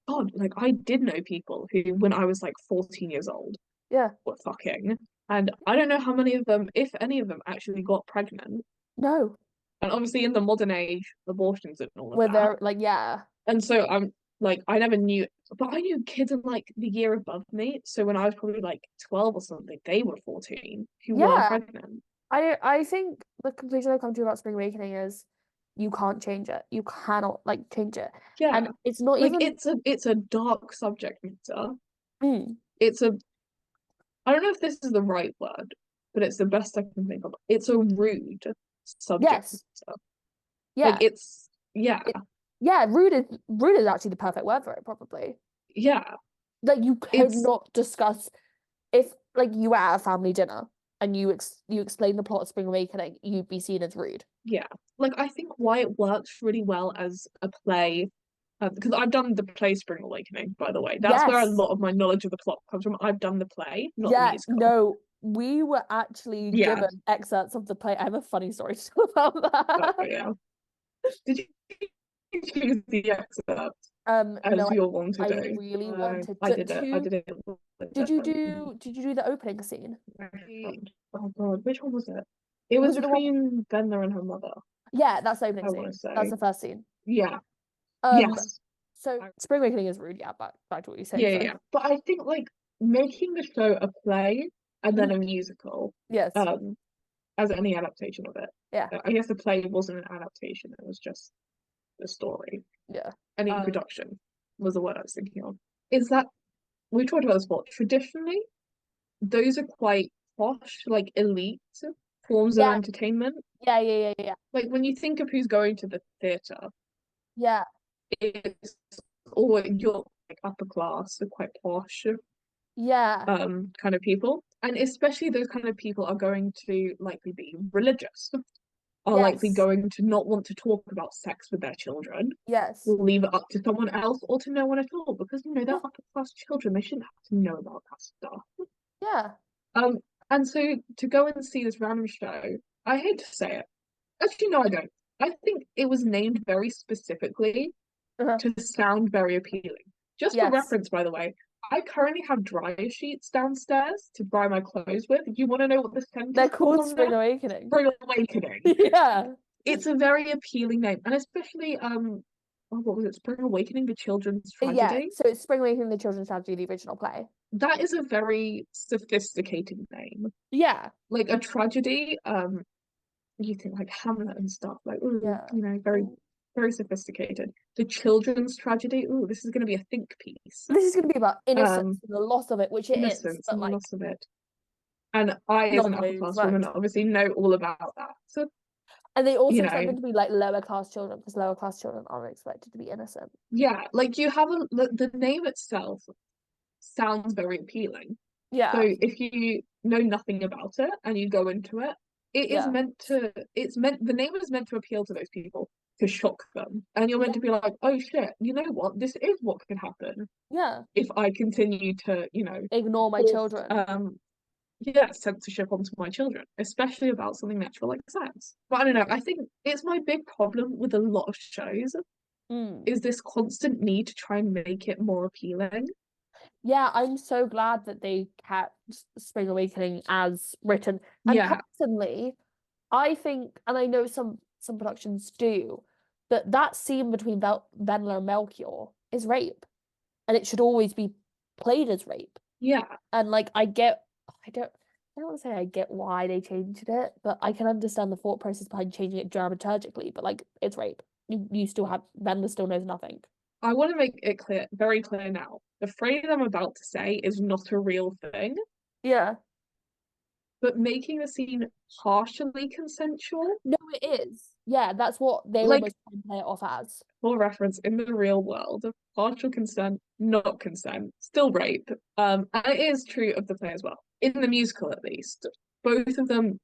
God, like I did know people who, when I was like 14 years old, Yeah. were fucking, and I don't know how many of them, if any of them, actually got pregnant. No. And obviously, in the modern age, abortions and all of Where that. they're like, yeah. And so I'm like, I never knew, but I knew kids in like the year above me. So when I was probably like 12 or something, they were 14 who were Yeah. pregnant. I think the conclusion I've come to about Spring Awakening is you can't change it. You cannot like change it. Yeah. And it's not Like even it's a dark subject matter. mm, It's a, I don't know if this is the right word, but it's the best I can think of. It's a rude subject yes. matter. Like Yeah. it's, yeah, It, yeah, rude is actually the perfect word for it, probably. yeah. Like you could It's, not discuss if like you were at a family dinner and you explain the plot of Spring Awakening, you'd be seen as rude. yeah. Like I think why it works really well as a play, because I've done the play Spring Awakening, by the way. That's where a Yes. lot of my knowledge of the plot comes from. I've done the play, not the Yeah, musical. no, we were actually Yeah. given excerpts of the play. I have a funny story to tell about Oh, that. yeah. Did you choose the excerpt No, as your one to I do? really No, wanted I to, did it. I did it with did you do the opening scene? oh God, which one was it? It was Was it the one? between Bella and her mother, Yeah, that's the opening I want to scene. That's say. the first scene. Yeah. Um, Yes. so Spring Awakening is rude. Yeah, back to what you're saying. Yeah, yeah, Sorry. yeah. But I think like making the show a play and then Mhm. a musical, Yes. um, as any adaptation of it. Yeah. I guess the play wasn't an adaptation, it was just the story. Yeah. Any production was the word I was thinking of. Is that we talked about this before. Traditionally, those are quite posh, like elite forms of Yeah. entertainment. Yeah. Yeah. Yeah. Yeah. Like when you think of who's going to the theatre, Yeah. it's all you're like upper class, so quite posh, Yeah. kind of people. And especially those kind of people are going to likely be religious, are likely Yes. going to not want to talk about sex with their children, Yes. will leave it up to someone else or to no one at all because they're Yeah. upper class children. They shouldn't have to know about that stuff. Yeah. Um, and so to go and see this random show, I hate to say it. Actually, no, I don't. I think it was named very specifically Uh-huh. to sound very appealing. Just for Yes. reference, by the way, I currently have dryer sheets downstairs to dry my clothes with. Do you want to know what the scent They're is called called on Spring there? Awakening. Spring Awakening. Yeah. It's a very appealing name, and especially oh, what was it? Spring Awakening, the children's Yeah. tragedy. So it's Spring Awakening, the children's tragedy, the original play. That is a very sophisticated name. Yeah. Like a tragedy, you think like Hamlet and stuff, like ooh, Yeah. very, very sophisticated. The children's tragedy, ooh, this is gonna be a think piece. This is going to be about innocence Um, and the loss of it, which it is, innocence but and the like loss of it. And I, as not an the upper way it was class woman, meant. obviously know all about that. So, And they you also expect know, them to be like lower class children because lower class children aren't expected to be innocent. yeah, like you have the name itself sounds very appealing. So Yeah. if you know nothing about it and you go into it, it is Yeah. meant to, the name is meant to appeal to those people, to shock them. And you're meant Yeah. to be like, oh shit, you know what? This is what could happen Yeah. if I continue to, Ignore my force, children. yeah, censorship onto my children, especially about something natural like sex. But I don't know, I think it's my big problem with a lot of shows Mm. is this constant need to try and make it more appealing. Yeah, I'm so glad that they kept Spring Awakening as written. And Yeah, personally, I think, and I know some productions do, that that scene between Venla and Melchior is rape, and it should always be played as rape. yeah, And like, I get, I don't, don't want to say I get why they changed it, but I can understand the thought process behind changing it dramaturgically. But like, it's rape. You still have Wendler still knows nothing. I want to make it clear, very clear now. The phrase I'm about to say is not a real thing, Yeah. but making the scene partially consensual, No, it is. Yeah, that's what they like almost try and play it off as. for reference, in the real world, partial consent, not consent, still rape. And it is true of the play as well. In the musical, at least, both of them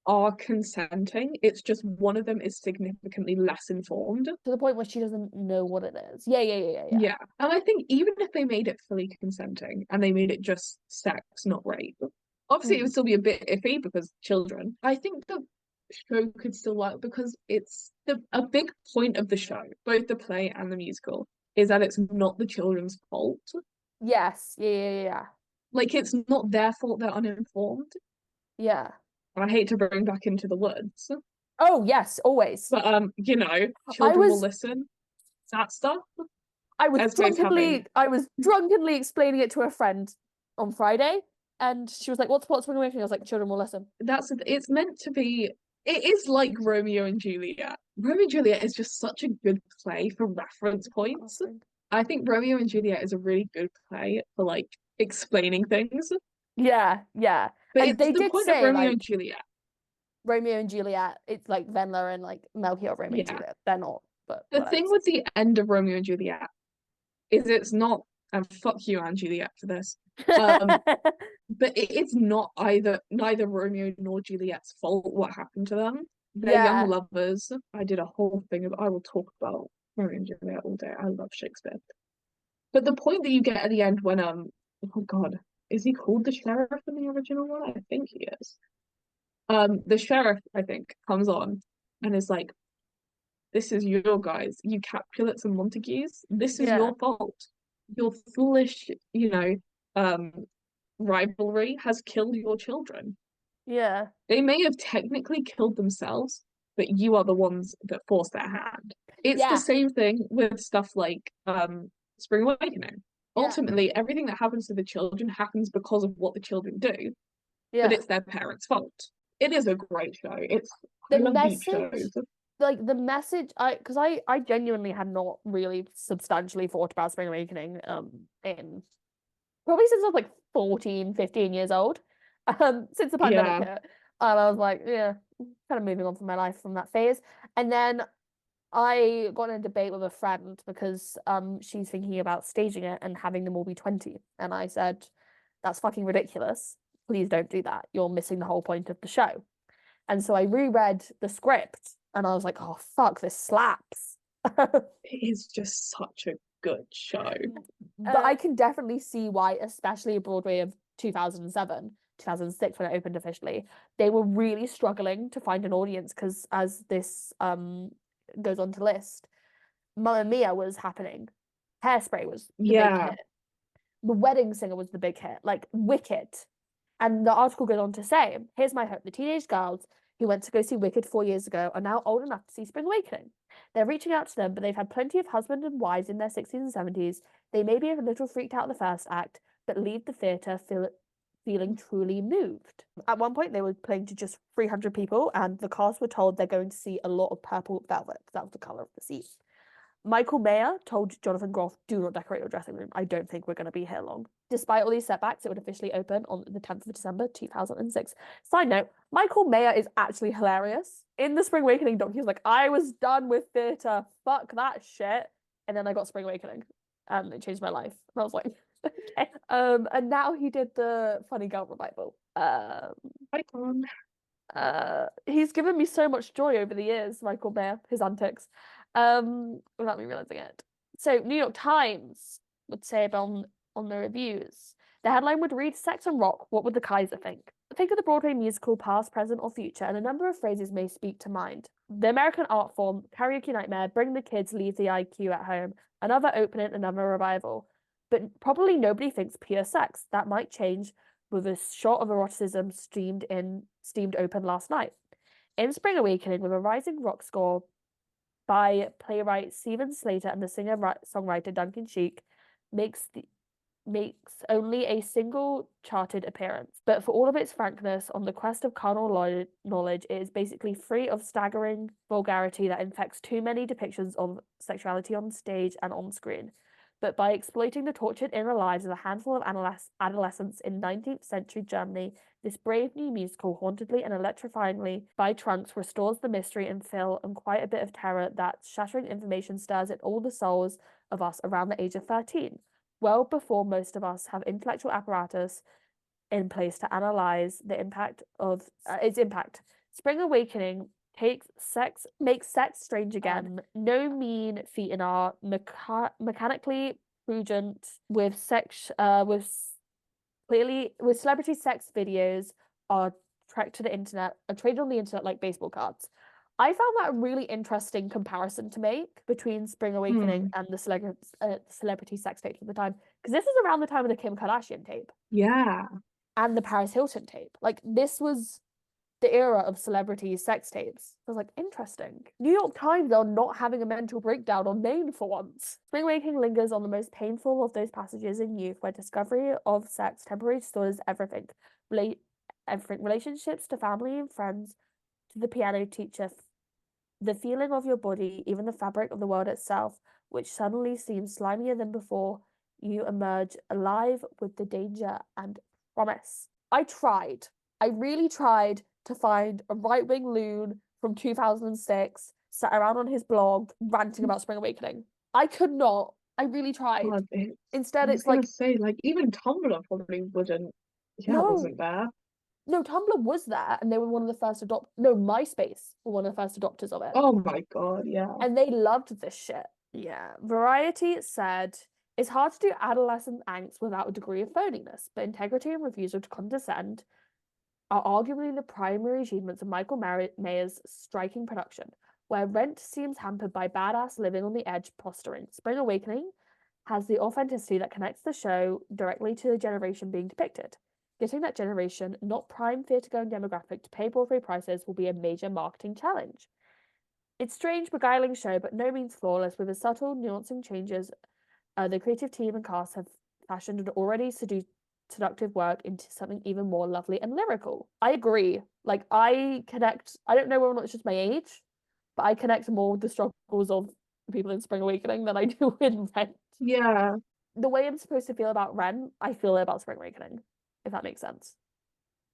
are consenting. It's just one of them is significantly less informed. To the point where she doesn't know what it is. Yeah, yeah, yeah, yeah, yeah. Yeah. And I think even if they made it fully consenting and they made it just sex, not rape, obviously it would Mm. still be a bit iffy because children. I think the show could still work because it's a big point of the show, both the play and the musical, is that it's not the children's fault. Yes. Yeah, yeah, yeah, yeah. Like it's not their fault they're uninformed. Yeah. I hate to bring back Into the Woods, Oh, yes, always. but I children will was listen. That stuff. I was Esme's having drunkenly explaining it to a friend on Friday, and she was like, "What's Spring Awakening?" I was like, "Children will listen." it's meant to be. It is like Romeo and Juliet. Romeo and Juliet is just such a good play for reference points. I think Romeo and Juliet is a really good play for like explaining things. Yeah, yeah. But And it's they the did point of say Romeo and like Juliet. Romeo and Juliet, it's like Wendler and like Melchior of Romeo and Yeah. Juliet. They're not, but The whatever. thing with the end of Romeo and Juliet is it's not, and fuck you, Anne Juliet, for this. Um, but it's not neither Romeo nor Juliet's fault what happened to them. They're young Yeah, lovers. I did a whole thing of I will talk about Romeo and Juliet all day. I love Shakespeare. But the point that you get at the end when oh God, is he called the sheriff in the original one? I think he is. The sheriff, I think, comes on and is like, this is your guys, you Capulets and Montagues. This is yeah, your fault. Your foolish, um, rivalry has killed your children. yeah, They may have technically killed themselves, but you are the ones that forced their hand. It's the yeah, same thing with stuff like Spring Awakening. yeah, Ultimately, everything that happens to the children happens because of what the children do, but yeah. it's their parents' fault. It is a great show. I The love deep message, shows. like the message, I genuinely had not really substantially thought about Spring Awakening, in probably since I was like 14, 15 years old. Since the pandemic Yeah. hit. I was like, yeah, kind of moving on from my life from that phase. And then I got in a debate with a friend because she's thinking about staging it and having them all be 20. And I said, that's fucking ridiculous. Please don't do that. You're missing the whole point of the show. And so I reread the script and I was like, oh fuck, this slaps. It is just such a good show. But I can definitely see why, especially a Broadway of 2007, 2006 when it opened officially, they were really struggling to find an audience because as this goes on to list, Mamma Mia was happening. Hairspray was the big Yeah. hit. The Wedding Singer was the big hit, like Wicked. And the article goes on to say, here's my hope. The teenage girls who went to go see Wicked 4 years ago are now old enough to see Spring Awakening. They're reaching out to them, but they've had plenty of husbands and wives in their 60s and 70s. They may be a little freaked out the first act, but leave the theatre feeling truly moved. At one point, they were playing to just 300 people, and the cast were told they're going to see a lot of purple velvet because that was the color of the seat. Michael Mayer told Jonathan Groff, do not decorate your dressing room. I don't think we're going to be here long. Despite all these setbacks, it would officially open on the 10th of December, 2006. Side note, Michael Mayer is actually hilarious. In the Spring Awakening doc, he was like, I was done with theatre. Fuck that shit. And then I got Spring Awakening. And it changed my life. And I was like, okay. And now he did the Funny Girl revival. Icon. He's given me so much joy over the years, Michael Mayer, his antics, without me realizing it. So New York Times would say on the reviews, the headline would read Sex and Rock, what would the Kaiser think? Think of the Broadway musical, past, present, or future, and a number of phrases may speak to mind. The American art form, karaoke nightmare, bring the kids, leave the IQ at home, another opening, another revival. But probably nobody thinks pure sex. That might change with a shot of eroticism steamed open last night. In Spring Awakening, with a rising rock score by playwright Stephen Slater and the singer-songwriter Duncan Sheik, makes makes only a single charted appearance. But for all of its frankness on the quest of carnal knowledge, it is basically free of staggering vulgarity that infects too many depictions of sexuality on stage and on screen. But by exploiting the tortured inner lives of a handful of adolescents in 19th century Germany, this brave new musical, hauntedly and electrifyingly by trunks, restores the mystery and thrill and quite a bit of terror that shattering information stirs in all the souls of us around the age of 13, well before most of us have intellectual apparatus in place to analyze the impact of its impact. Spring Awakening makes sex strange again. No mean feat in art, mechanically prudent with celebrity sex videos are tracked to the internet are traded on the internet like baseball cards. I found that a really interesting comparison to make between Spring Awakening and the celebrity sex tapes at the time, because this is around the time of the Kim Kardashian tape Yeah. and the Paris Hilton tape. Like, this was the era of celebrity sex tapes. I was like, interesting. New York Times are not having a mental breakdown on Maine for once. Spring Awakening lingers on the most painful of those passages in youth where discovery of sex temporarily restores everything. Relationships to family and friends, to the piano teacher, the feeling of your body, even the fabric of the world itself, which suddenly seems slimier than before. You emerge alive with the danger and promise. I really tried to find a right-wing loon from 2006 sat around on his blog ranting about Spring Awakening. I could not. I really tried. God, Instead, I was it's gonna like, say, like, even Tumblr probably wouldn't. Yeah, it no, wasn't there. no, Tumblr was there, and they were one of the first no, MySpace were one of the first adopters of it. Oh my God, yeah. And they loved this shit. Yeah. Variety said, it's hard to do adolescent angst without a degree of phoniness, but integrity and refusal to condescend are arguably the primary achievements of Michael Mayer's striking production, where Rent seems hampered by badass living on the edge posturing. Spring Awakening has the authenticity that connects the show directly to the generation being depicted. Getting that generation, not prime theatre-going demographic, to pay Broadway prices will be a major marketing challenge. It's strange, beguiling show, but no means flawless, with the subtle, nuancing changes the creative team and cast have fashioned an already seductive work into something even more lovely and lyrical. I agree. Like, I don't know whether or not it's just my age, but I connect more with the struggles of people in Spring Awakening than I do in Rent. Yeah. The way I'm supposed to feel about Rent, I feel about Spring Awakening, if that makes sense.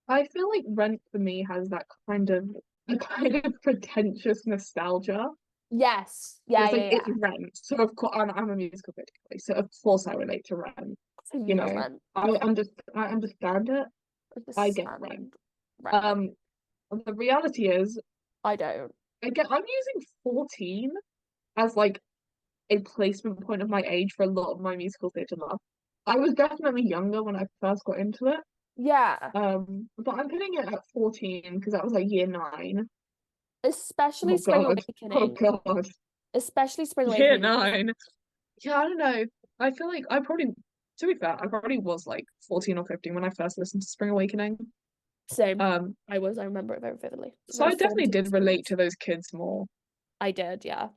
I feel like Rent for me has that kind of pretentious nostalgia. Yes. So Yeah, it's yeah, like it's yeah. Rent. So of course I'm a musical critic, so of course I relate to Rent. Same You with know, Rent. I understand it. I get Rent. Understand Rent. Um, the reality is, I don't. I'm using 14 as like a placement point of my age for a lot of my musical theatre love. I was definitely younger when I first got into it. Yeah. But I'm putting it at 14 because that was like year 9. Especially Oh Spring God. Oh Awakening. God. Especially Spring Year Awakening. 9. Yeah, I don't know. I feel like to be fair, I probably was like 14 or 15 when I first listened to Spring Awakening. Same. Um, I remember it very vividly. so Very I definitely formative did relate experience. to those kids more. I did, yeah.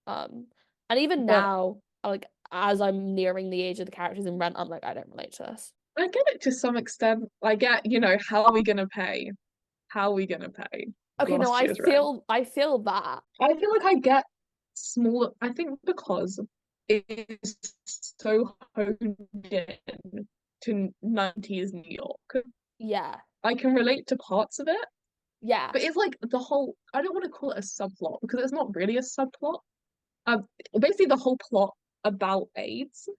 Um, and even But now, like as I'm nearing the age of the characters in Rent, I'm like, I don't relate to this. I get it to some extent. I get, how are we gonna pay? How are we gonna pay Okay, no, last year's rent? I feel that. I feel like I get smaller. I think because it is so honed in to 90s New York, Yeah. I can relate to parts of it. Yeah. But it's like the whole, I don't want to call it a subplot because it's not really a subplot. Um, Basically the whole plot about AIDS,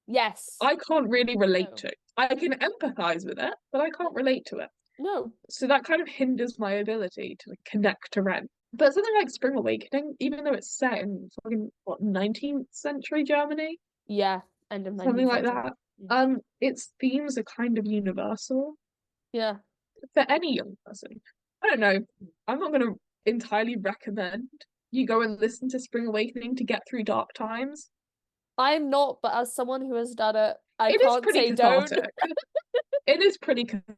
Yes. I can't really relate No. to. I can empathize with it, but I can't relate to it. No. So that kind of hinders my ability to connect to Rent. But something like Spring Awakening, even though it's set in fucking what 19th century Germany, Yeah. End of something 19th like century. that, Mm. its themes are kind of universal Yeah. for any young person. I don't know. I'm not gonna entirely recommend you go and listen to Spring Awakening to get through dark times. I'm not, but as someone who has done it, I It is can't pretty say don't. cathartic. It is pretty cathartic.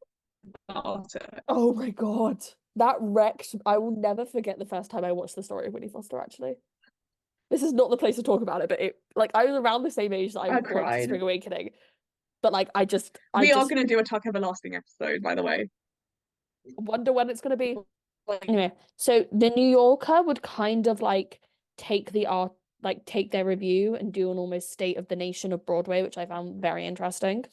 Oh my God. That wrecked. I will never forget the first time I watched the story of Winnie Foster, actually. This is not the place to talk about it, but I was around the same age that I I watched cried. Spring Awakening. But like, I We are just gonna do a Tuck Everlasting episode, by the way. wonder when it's gonna be. Like, Anyway, so the New Yorker would kind of like take the art, like take their review and do an almost state of the nation of Broadway, which I found very interesting.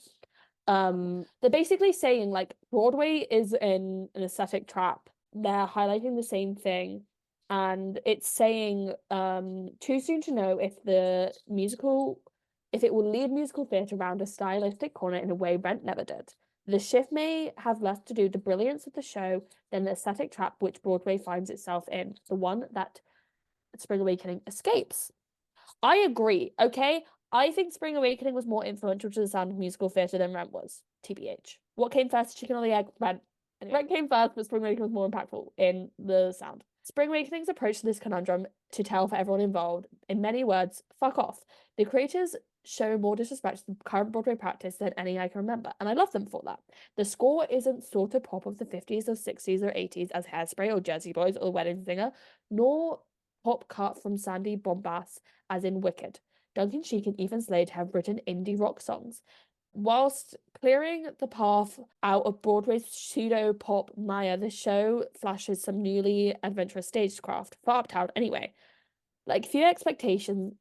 They're basically saying like Broadway is in an aesthetic trap. They're highlighting the same thing, and it's saying too soon to know if it will lead musical theatre around a stylistic corner in a way Rent never did. The shift may have less to do with the brilliance of the show than the aesthetic trap which Broadway finds itself in, the one that Spring Awakening escapes. I agree, okay? I think Spring Awakening was more influential to the sound of musical theatre than Rent was, TBH. What came first, chicken or the egg? Rent. Anyway, Rent came first, but Spring Awakening was more impactful in the sound. Spring Awakening's approach to this conundrum to tell for everyone involved, in many words, fuck off. The creators show more disrespect to the current Broadway practice than any I can remember, and I love them for that. The score isn't sort of pop of the 50s or 60s or 80s as Hairspray or Jersey Boys or The Wedding Singer, nor pop cut from Sandy Bombast as in Wicked. Duncan Sheik and Ethan Slade have written indie rock songs. Whilst clearing the path out of Broadway's pseudo-pop mire, the show flashes some newly adventurous stagecraft, for Uptown anyway. Like few exceptions,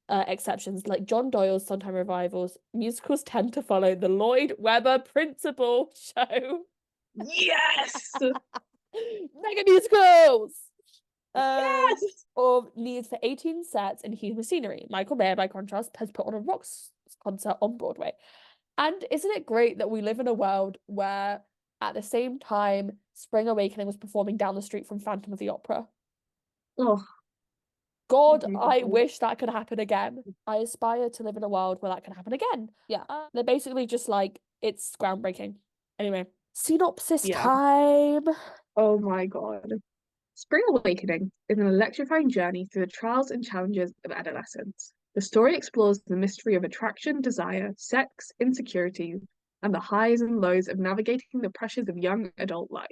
like John Doyle's Sondheim revivals, musicals tend to follow the Lloyd Webber principle show. yes! Mega musicals! Yes! Of needs for 18 sets and huge machinery. Michael Mayer, by contrast, has put on a rock concert on Broadway. And isn't it great that we live in a world where at the same time Spring Awakening was performing down the street from Phantom of the Opera? Oh, God, I beautiful. wish that could happen again. I aspire to live in a world where that can happen again. Yeah, they're basically just like, it's groundbreaking. Anyway, synopsis Yeah. time. Oh my God. Spring Awakening is an electrifying journey through the trials and challenges of adolescence. The story explores the mystery of attraction, desire, sex, insecurity, and the highs and lows of navigating the pressures of young adult life.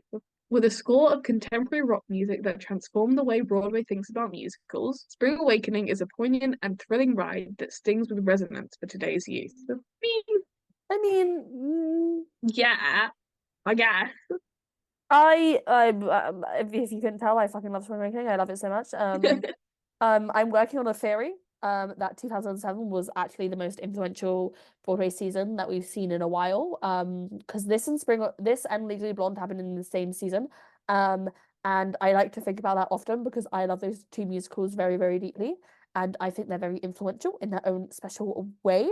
With a score of contemporary rock music that transformed the way Broadway thinks about musicals, Spring Awakening is a poignant and thrilling ride that stings with resonance for today's youth. I mean, Yeah, I guess. if you couldn't tell, I fucking love Spring Awakening. I love it so much. I'm working on a theory. That 2007 was actually the most influential Broadway season that we've seen in a while. Because this and Legally Blonde happened in the same season. And I like to think about that often because I love those two musicals very, very deeply, and I think they're very influential in their own special way.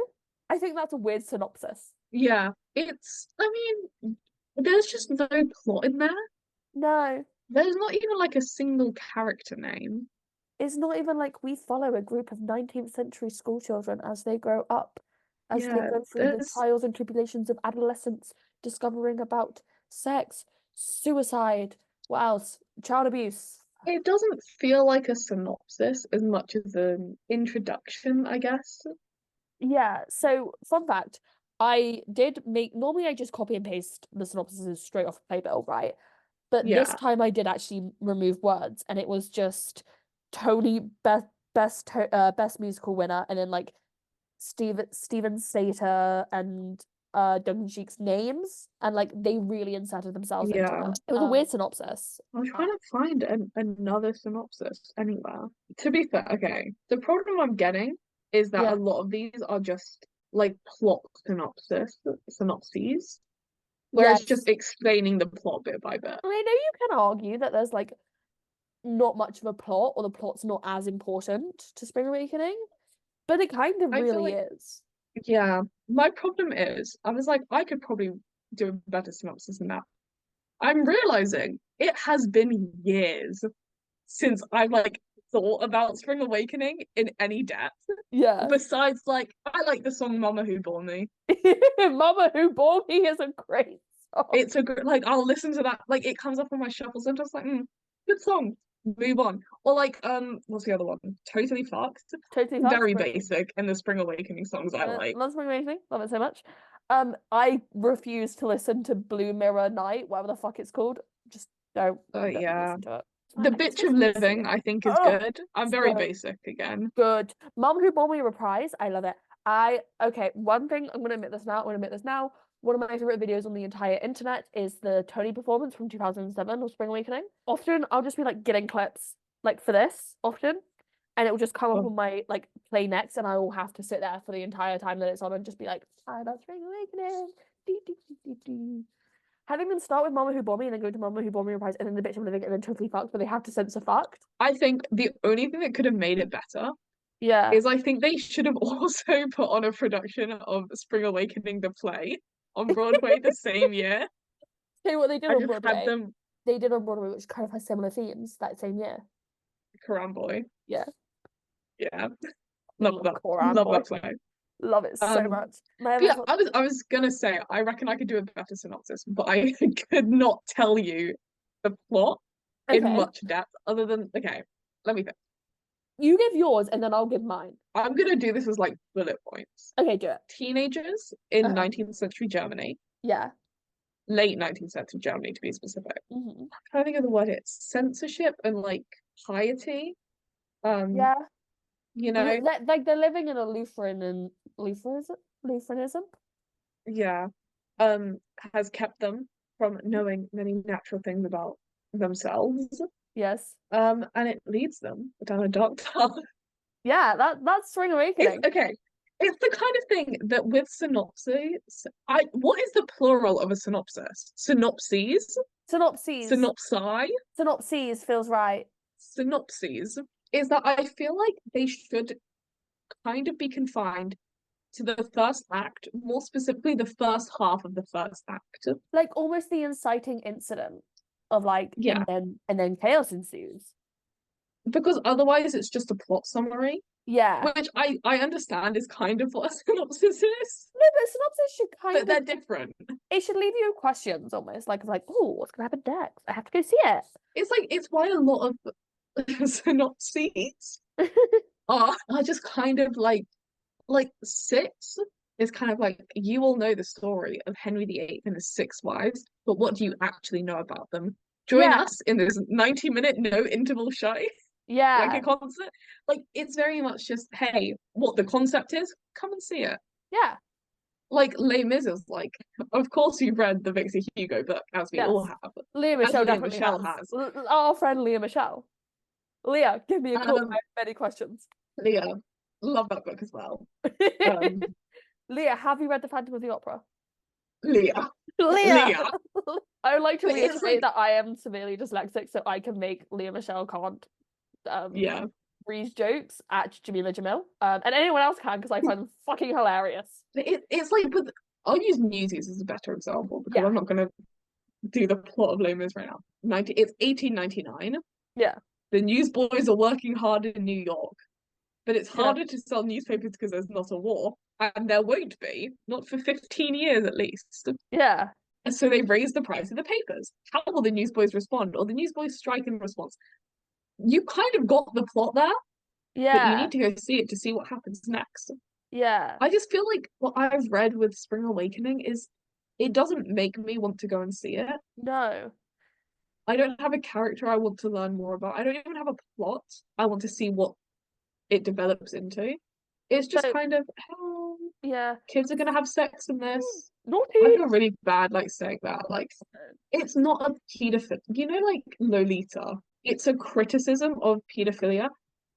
I think that's a weird synopsis. Yeah, I mean, there's just no plot in there. No, There's not even like a single character name. it's not even like we follow a group of 19th century school children as they grow up, as they Yeah, go through the there's trials and tribulations of adolescence, discovering about sex, suicide, what else? Child abuse. it doesn't feel like a synopsis as much as an introduction, I guess. Yeah, so fun fact, normally I just copy and paste the synopsises straight off Playbill, right? But this Yeah, time I did actually remove words, and it was just Tony best musical winner, and then like Steven Slater and Duncan Sheik's names, and like they really inserted themselves into yeah. it. It was a weird synopsis. I'm trying to find another synopsis anywhere. To be fair, okay, the problem I'm getting is that a Yeah. lot of these are just like plot synopses, where it's just Yes. explaining the plot bit by bit. I mean, I know you can argue that there's like not much of a plot, or the plot's not as important to Spring Awakening, but it kind of I feel really like, is. yeah, my problem is, I was like, I could probably do a better synopsis than that. I'm realizing it has been years since I like thought about Spring Awakening in any depth. Yeah. Besides, like, I like the song Mama Who Bore Me. Mama Who Bore Me is a great song. It's a good, like, I'll listen to that. Like, it comes up on my shuffles. I'm just like, good song. Move on. Or like, what's the other one? Totally Fucked. Totally Fucked. Very Great. basic in the Spring Awakening songs I like. Love Spring Awakening. Love it so much. I refuse to listen to Blue Mirror Night, whatever the fuck it's called. Just don't Yeah. listen to it. The I Bitch of just want to see Living, it. I think, is Oh, good. I'm very so basic again. good. Mom Who Bore Me reprise. I love it. Okay, one thing, I'm gonna admit this now, One of my favorite videos on the entire internet is the Tony performance from 2007 of Spring Awakening. Often I'll just be like getting clips like for this often, and it will just come up Oh, on my like play next, and I will have to sit there for the entire time that it's on and just be like, I love Spring Awakening. Dee, dee, dee, dee, dee. Having them start with Mama Who Bore Me and then go to Mama Who Bore Me Reprise and then the bitch I'm living and then totally fucked, but they have to censor fucked. I think the only thing that could have made it better Yeah. is I think they should have also put on a production of Spring Awakening the play on Broadway the same year. Tell you what they did I on just had Broadway. them They did on Broadway, which kind of has similar themes that same year. Karamboy. Yeah. Yeah, Love Coran love Boy. that play. Love it so Um, much. My but other yeah, fun. I was gonna say I reckon I could do a better synopsis, but I could not tell you the plot in Okay. much depth other than okay, let me think. You give yours and then I'll give mine. I'm gonna do this as like bullet points. Okay, do it. Teenagers in Uh-huh. 19th century Germany, Yeah. late 19th century Germany to be specific. Hmm. I'm trying to think of the word it's censorship and like piety. Um, Yeah. you know, Like they're living in a Lutheran and Lutheranism? yeah, has kept them from knowing many natural things about themselves. Yes. And it leads them down a dark path. Yeah, that's Spring It's Awakening. okay. It's the kind of thing that with synopses, what is the plural of a synopsis? Synopses? Synopses. Synopsi? Synopses feels right. Synopses is that I feel like they should kind of be confined to the first act, more specifically the first half of the first act. Like almost the inciting incident of like Yeah, and then chaos ensues. because otherwise it's just a plot summary, Yeah. which I understand is kind of what a synopsis is, No, but synopsis should but kind of they're different. it should leave you with questions almost like, oh, what's gonna happen next? I have to go see it. It's why a lot of synopses are just kind of like six is kind of like you all know the story of Henry VIII and his six wives, but what do you actually know about them? Join Yeah, us in this 90-minute no interval show, like a yeah, concert. Like it's very much just, hey, what the concept is, come and see it. yeah, Like Les Mis is like, of course you've read the Victor Hugo book, as we all yes. have, Leah as Michelle Leah definitely Michelle has. has. Our friend Leah Michelle. Leah, give me a call. I Um, have many questions. Leah, love that book as well. Um, Leah, have you read The Phantom of the Opera? Leah, Leah! Leah. I would like to But it's reiterate like, that I am severely dyslexic, so I can make Leah Michelle can't yeah, read jokes at Jamila Jamil. And anyone else can because I find them fucking hilarious. it's like with I'll use Newsies as a better example because Yeah, I'm not gonna do the plot of Les Mis right now. It's 1899. yeah, The newsboys are working hard in New York, but it's yeah, harder to sell newspapers because there's not a war, and there won't be, not for 15 years at least. yeah, And so they raise the price of the papers. How will the newsboys respond? Or the newsboys strike in response? You kind of got the plot there, but you yeah, need to go see it to see what happens next. yeah. I just feel like what I've read with Spring Awakening is it doesn't make me want to go and see it. No. I don't have a character I want to learn more about. I don't even have a plot I want to see what it develops into. It's just So, kind of, oh, yeah. kids are gonna have sex in this. I Naughty. feel really bad like saying that. Like it's not a pedophilia. You know, like Lolita. It's a criticism of pedophilia.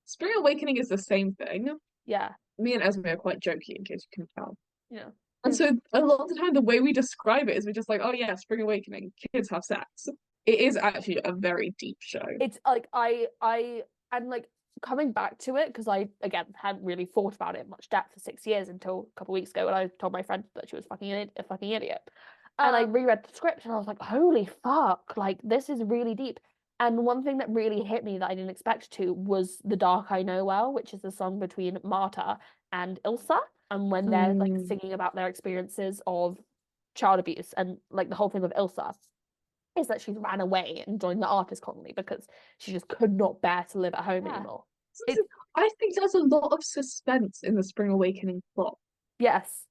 Spring Awakening is the same thing. Yeah, Me and Esme are quite jokey, in case you can tell. yeah. And so a lot of the time, the way we describe it is we're just like, oh yeah, Spring Awakening, kids have sex. It is actually a very deep show. It's like and like coming back to it because I again hadn't really thought about it in much depth for 6 years until a couple of weeks ago when I told my friend that she was a fucking idiot. And I reread the script and I was like, holy fuck, like this is really deep. And one thing that really hit me that I didn't expect to was The Dark I Know Well, which is the song between Marta and Ilsa. And when they're like Mm, singing about their experiences of child abuse and like the whole thing with Ilsa is that she's ran away and joined the artist colony because she just could not bear to live at home yeah. anymore. It's I think there's a lot of suspense in the Spring Awakening plot. yes.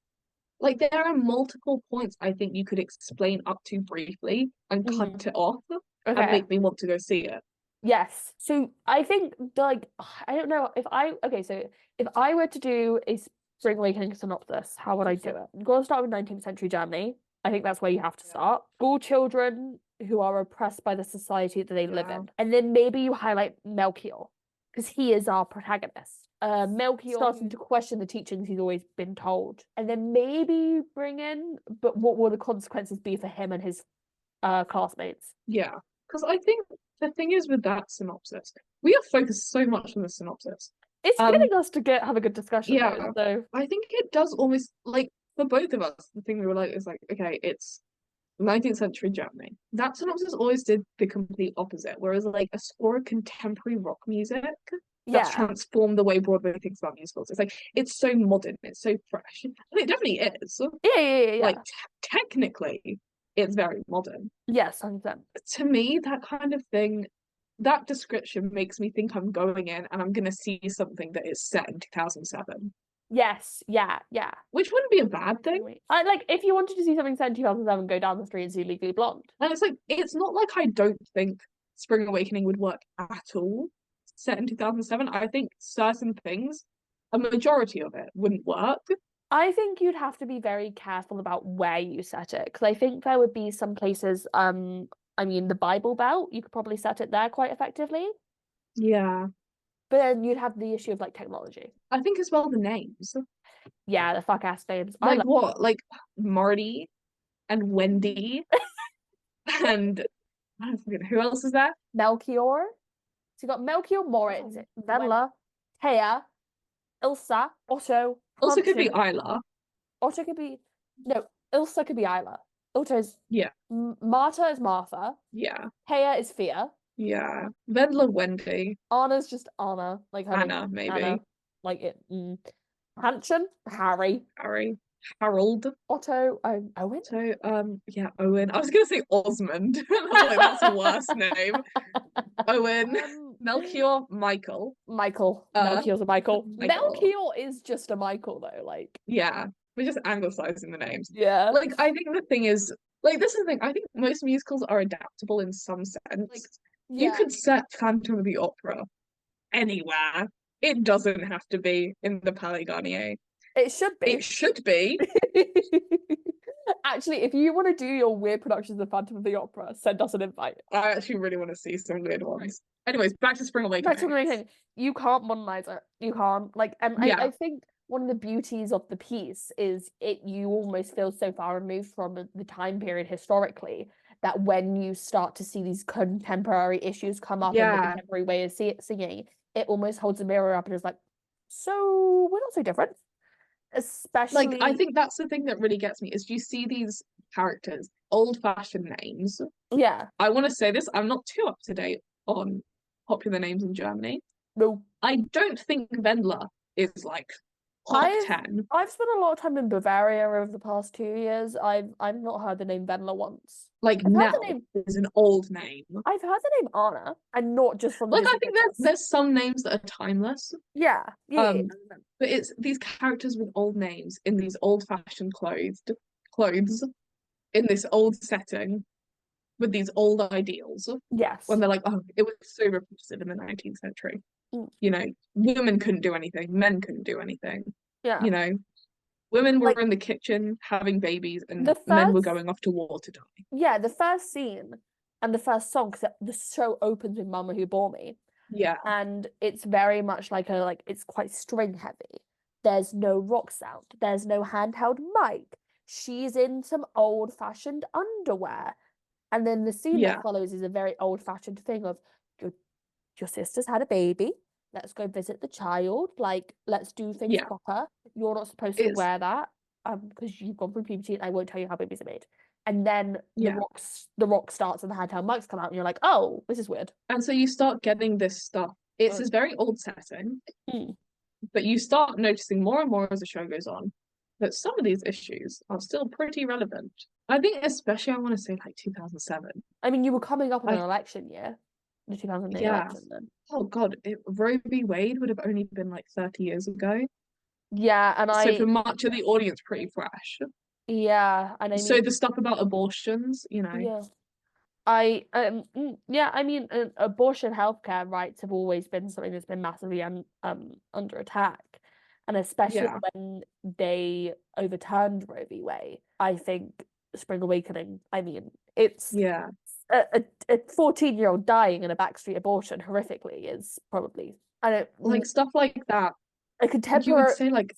Like there are multiple points I think you could explain up to briefly and Mhm. cut it off and Okay. make me want to go see it. Yes. So I think like I don't know if I okay, so if I were to do Spring Awakening synopsis. How would I do it? You've got to start with 19th century Germany. I think that's where you have to start. School children who are oppressed by the society that they live in. And then maybe you highlight Melchior, because he is our protagonist. Melchior starting to question the teachings he's always been told. And then maybe bring in, but what will the consequences be for him and his classmates? Yeah, because I think the thing is with that synopsis, we are focused so much on the synopsis. It's getting us to have a good discussion Yeah, though, so I think it does almost like for both of us, the thing we were like is like, okay, it's 19th century Germany. That synopsis always did the complete opposite, whereas like a score of contemporary rock music that's yeah. transformed the way Broadway thinks about musicals. It's like it's so modern, it's so fresh, and it definitely is. Yeah. Like technically, it's very modern. Yes, 100%. To me, that kind of thing, that description makes me think I'm going in and I'm gonna see something that is set in 2007. Yes, yeah. Which wouldn't be a bad thing. I like if you wanted to see something set in 2007, go down the street and see Legally Blonde. And it's like it's not like I don't think Spring Awakening would work at all set in 2007. I think certain things, a majority of it, wouldn't work. I think you'd have to be very careful about where you set it, because I think there would be some places, I mean the Bible Belt, you could probably set it there quite effectively. Yeah. But then you'd have the issue of like technology. I think as well the names. Yeah, the fuck ass names. Like what? Like Marty and Wendy and I don't forget who else is there? Melchior. So you got Melchior, Moritz, Venla, Taya, Ilsa, Otto, Also could be Hansen. Isla. Otto could be no, Ilsa could be Isla. Otto is Yeah. Marta is Martha. Yeah. Taya is Fia. Yeah. Venla Wendy. Anna's just Anna, like her Anna, maybe. Anna, like it. Hanson, Harry. Harold. Otto, Owen. So, yeah, Owen. I was gonna say Osmond. I was like, that's a worse name. Owen, Melchior, Michael. Melchior's a Michael. Michael. Melchior is just a Michael though, like. Yeah, we're just anglicizing the names. Yeah. Like, I think the thing is, like, this is the thing. I think most musicals are adaptable in some sense. Like, you could set Phantom of the Opera anywhere. It doesn't have to be in the Palais Garnier. It should be. It should be. Actually, if you want to do your weird productions of Phantom of the Opera, send us an invite. I actually really want to see some weird ones. Anyways, back to Spring Awakening. You can't modernize it. You can't. Like, and Yeah. I think one of the beauties of the piece is you almost feel so far removed from the time period historically that when you start to see these contemporary issues come up in the contemporary way of singing, it almost holds a mirror up and is like, so we're not so different. Especially like, I think that's the thing that really gets me is you see these characters, old-fashioned names. Yeah. I want to say this, I'm not too up to date on popular names in Germany. No. I don't think Wendler is like top 10. I've spent a lot of time in Bavaria over the past 2 years. I've not heard the name Wendler once. Like now is an old name. I've heard the name Anna, and not just from like I think there's some names that are timeless. Yeah. But it's these characters with old names in these old-fashioned clothes in this old setting with these old ideals. Yes. When they're like, oh, it was so repressive in the 19th century. You know, women couldn't do anything, men couldn't do anything. Yeah. You know, women were in the kitchen having babies and men were going off to war to die. Yeah, the first scene and the first song, because the show opens with Mama Who Bore Me. Yeah. And it's very much like it's quite string heavy. There's no rock sound. There's no handheld mic. She's in some old-fashioned underwear. And then the scene that follows is a very old-fashioned thing of your sister's had a baby. Let's go visit the child. Like, let's do things proper. You're not supposed to wear that because you've gone through puberty and I won't tell you how babies are made. And then the rock starts and the handheld mics come out and you're like, oh, this is weird. And so you start getting this stuff. It's this very old setting, but you start noticing more and more as the show goes on that some of these issues are still pretty relevant. I think especially I want to say like 2007. I mean, you were coming up on an election year. The 2008 election then. Oh god, Roe v. Wade would have only been like 30 years ago. Yeah, and so for much of the audience, pretty fresh. Yeah, and I mean, so the stuff about abortions, you know. Yeah. I mean, abortion healthcare rights have always been something that's been massively under attack. And especially Yeah. when they overturned Roe v. Wade, I think Spring Awakening, I mean, it's Yeah. a 14-year-old dying in a backstreet abortion horrifically is probably, I Like don't, stuff like that. a You would contemporary, say like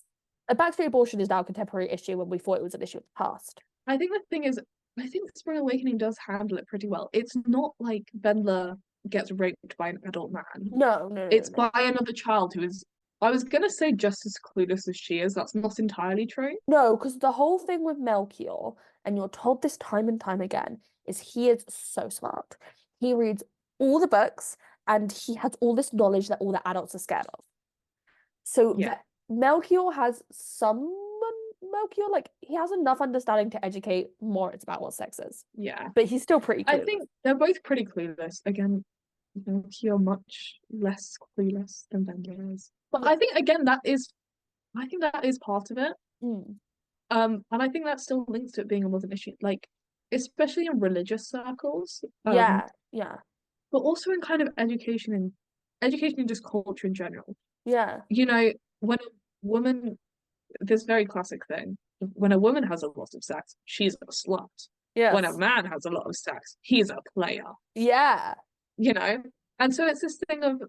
a backstreet abortion is now a contemporary issue when we thought it was an issue of the past. I think the thing is I think Spring Awakening does handle it pretty well. It's not like Bendler gets raped by an adult man. No, no, no, It's no. by another child who is I was gonna say just as clueless as she is. That's not entirely true. No, because the whole thing with Melchior, and you're told this time and time again, is he is so smart. He reads all the books and he has all this knowledge that all the adults are scared of. So Yeah. that Melchior has some Melchior, like he has enough understanding to educate Moritz about what sex is, Yeah. but he's still pretty I clueless. think they're both pretty clueless. Again, you're much less clueless than Bender is. But Yeah. I think again I think that is part of it. Mm. And I think that still links to it being a modern issue, like especially in religious circles, Yeah, yeah, but also in kind of education and just culture in general. yeah. You know, when a woman, this very classic thing, when a woman has a lot of sex, she's a slut. When a Yes. man has a lot of sex, he's a player. Yeah. You know, and so it's this thing of,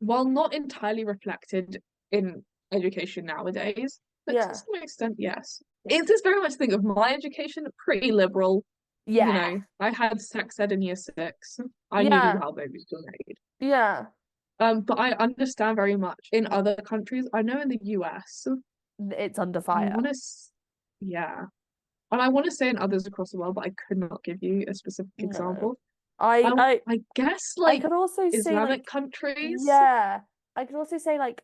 while not entirely reflected in education nowadays, but to Yeah. some extent, yes. It's this very much thing of my education, pretty liberal. Yeah. I had sex ed in year six. I knew Yeah. how babies were made. Yeah. But I understand very much in other countries. I know in the US, It's under I fire. want to, yeah, and I want to say in others across the world, but I could not give you a specific No. example. I I I guess I like could also say Islamic like countries. yeah. I could also say like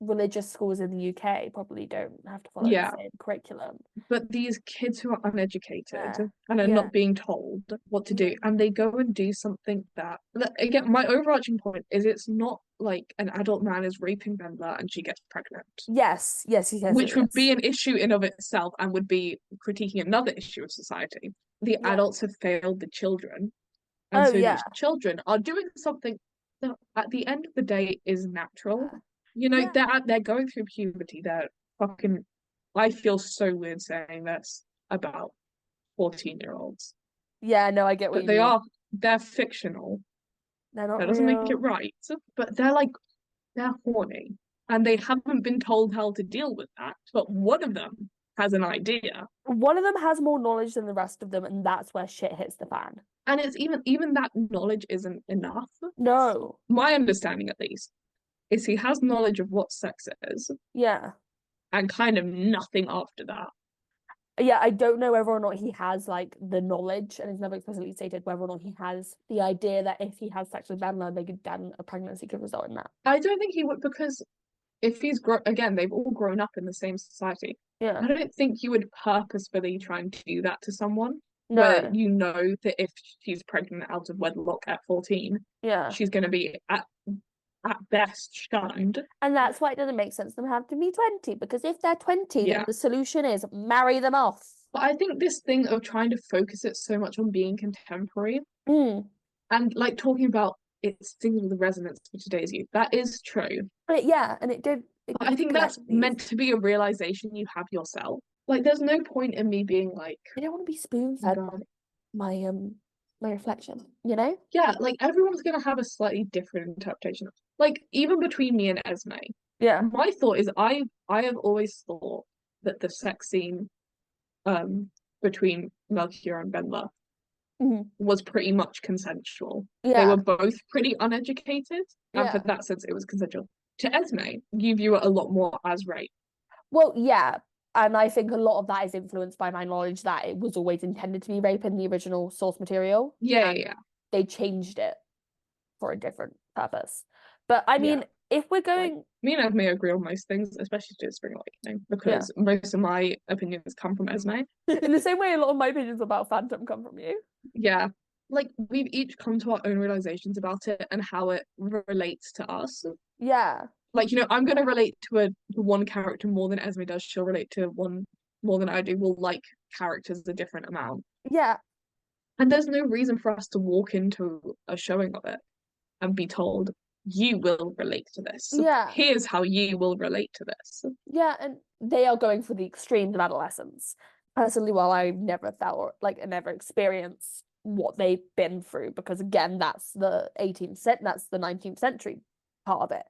religious schools in the UK probably don't have to follow the Yeah, same curriculum. but these kids who are uneducated Yeah. and are Yeah. not being told what to Yeah. do, and they go and do something that, again, my overarching point is it's not like an adult man is raping Bella and she gets pregnant, Yes. Yes, yes, yes, which would be yes. an issue in of itself and would be critiquing another issue of society. The Yeah. adults have failed the children, and Oh so yeah. these children are doing something that at the end of the day is natural. Yeah. They're going through puberty. They're fucking. I feel so weird saying this about 14-year-olds, Yeah, no, I get what but you mean. they're fictional. They're not That doesn't make it real. right. But they're horny and they haven't been told how to deal with that. But one of them has an idea. One of them has more knowledge than the rest of them, and that's where shit hits the fan. And it's even that knowledge isn't enough. No. My understanding at least is he has knowledge of what sex is Yeah. and kind of nothing after that. Yeah, I don't know whether or not he has like the knowledge, and it's never explicitly stated whether or not he has the idea that if he has sex with Bella, then a pregnancy could result in that. I don't think he would, because if again, they've all grown up in the same society. Yeah. I don't think you would purposefully try and do that to someone where No. you know that if she's pregnant out of wedlock at 14, Yeah. she's going to be at best shunned. And that's why it doesn't make sense for them to have to be 20, because if they're 20, then Yeah. the solution is marry them off. But I think this thing of trying to focus it so much on being contemporary Mm. and like talking about its things with the resonance for today's youth, that is true. But yeah, and it But I does think connect that's these. meant to be a realization you have yourself. Like, there's no point in me being like, I don't want to be oh spoon-fed God. my reflection, you know? Yeah, like everyone's gonna have a slightly different interpretation. Like, even between me and Esme, Yeah. my thought is I have always thought that the sex scene between Melchior and Benla Mhm. was pretty much consensual. They were Yeah. both pretty uneducated, and for Yeah. that sense, it was consensual. To Esme, you view it a lot more as rape. Well, yeah. And I think a lot of that is influenced by my knowledge that it was always intended to be rape in the original source material, Yeah, and yeah, they changed it for a different purpose. But I yeah. mean, if we're Like, going, me and Esme agree on most things, especially to Spring Awakening, yeah, because most of my opinions come from Esme. in the same way, a lot of my opinions about Phantom come from you. Yeah. Like, we've each come to our own realizations about it and how it relates to us. Yeah. Like, I'm gonna relate to one character more than Esme does. She'll relate to one more than I do. We'll like characters a different amount. Yeah. And there's no reason for us to walk into a showing of it and be told, you will relate to this. Yeah. Here's how you will relate to this. Yeah, and they are going for the extremes of adolescence. Personally, while I never felt like I never experienced what they've been through, because again, that's the 18th century, that's the 19th century part of it.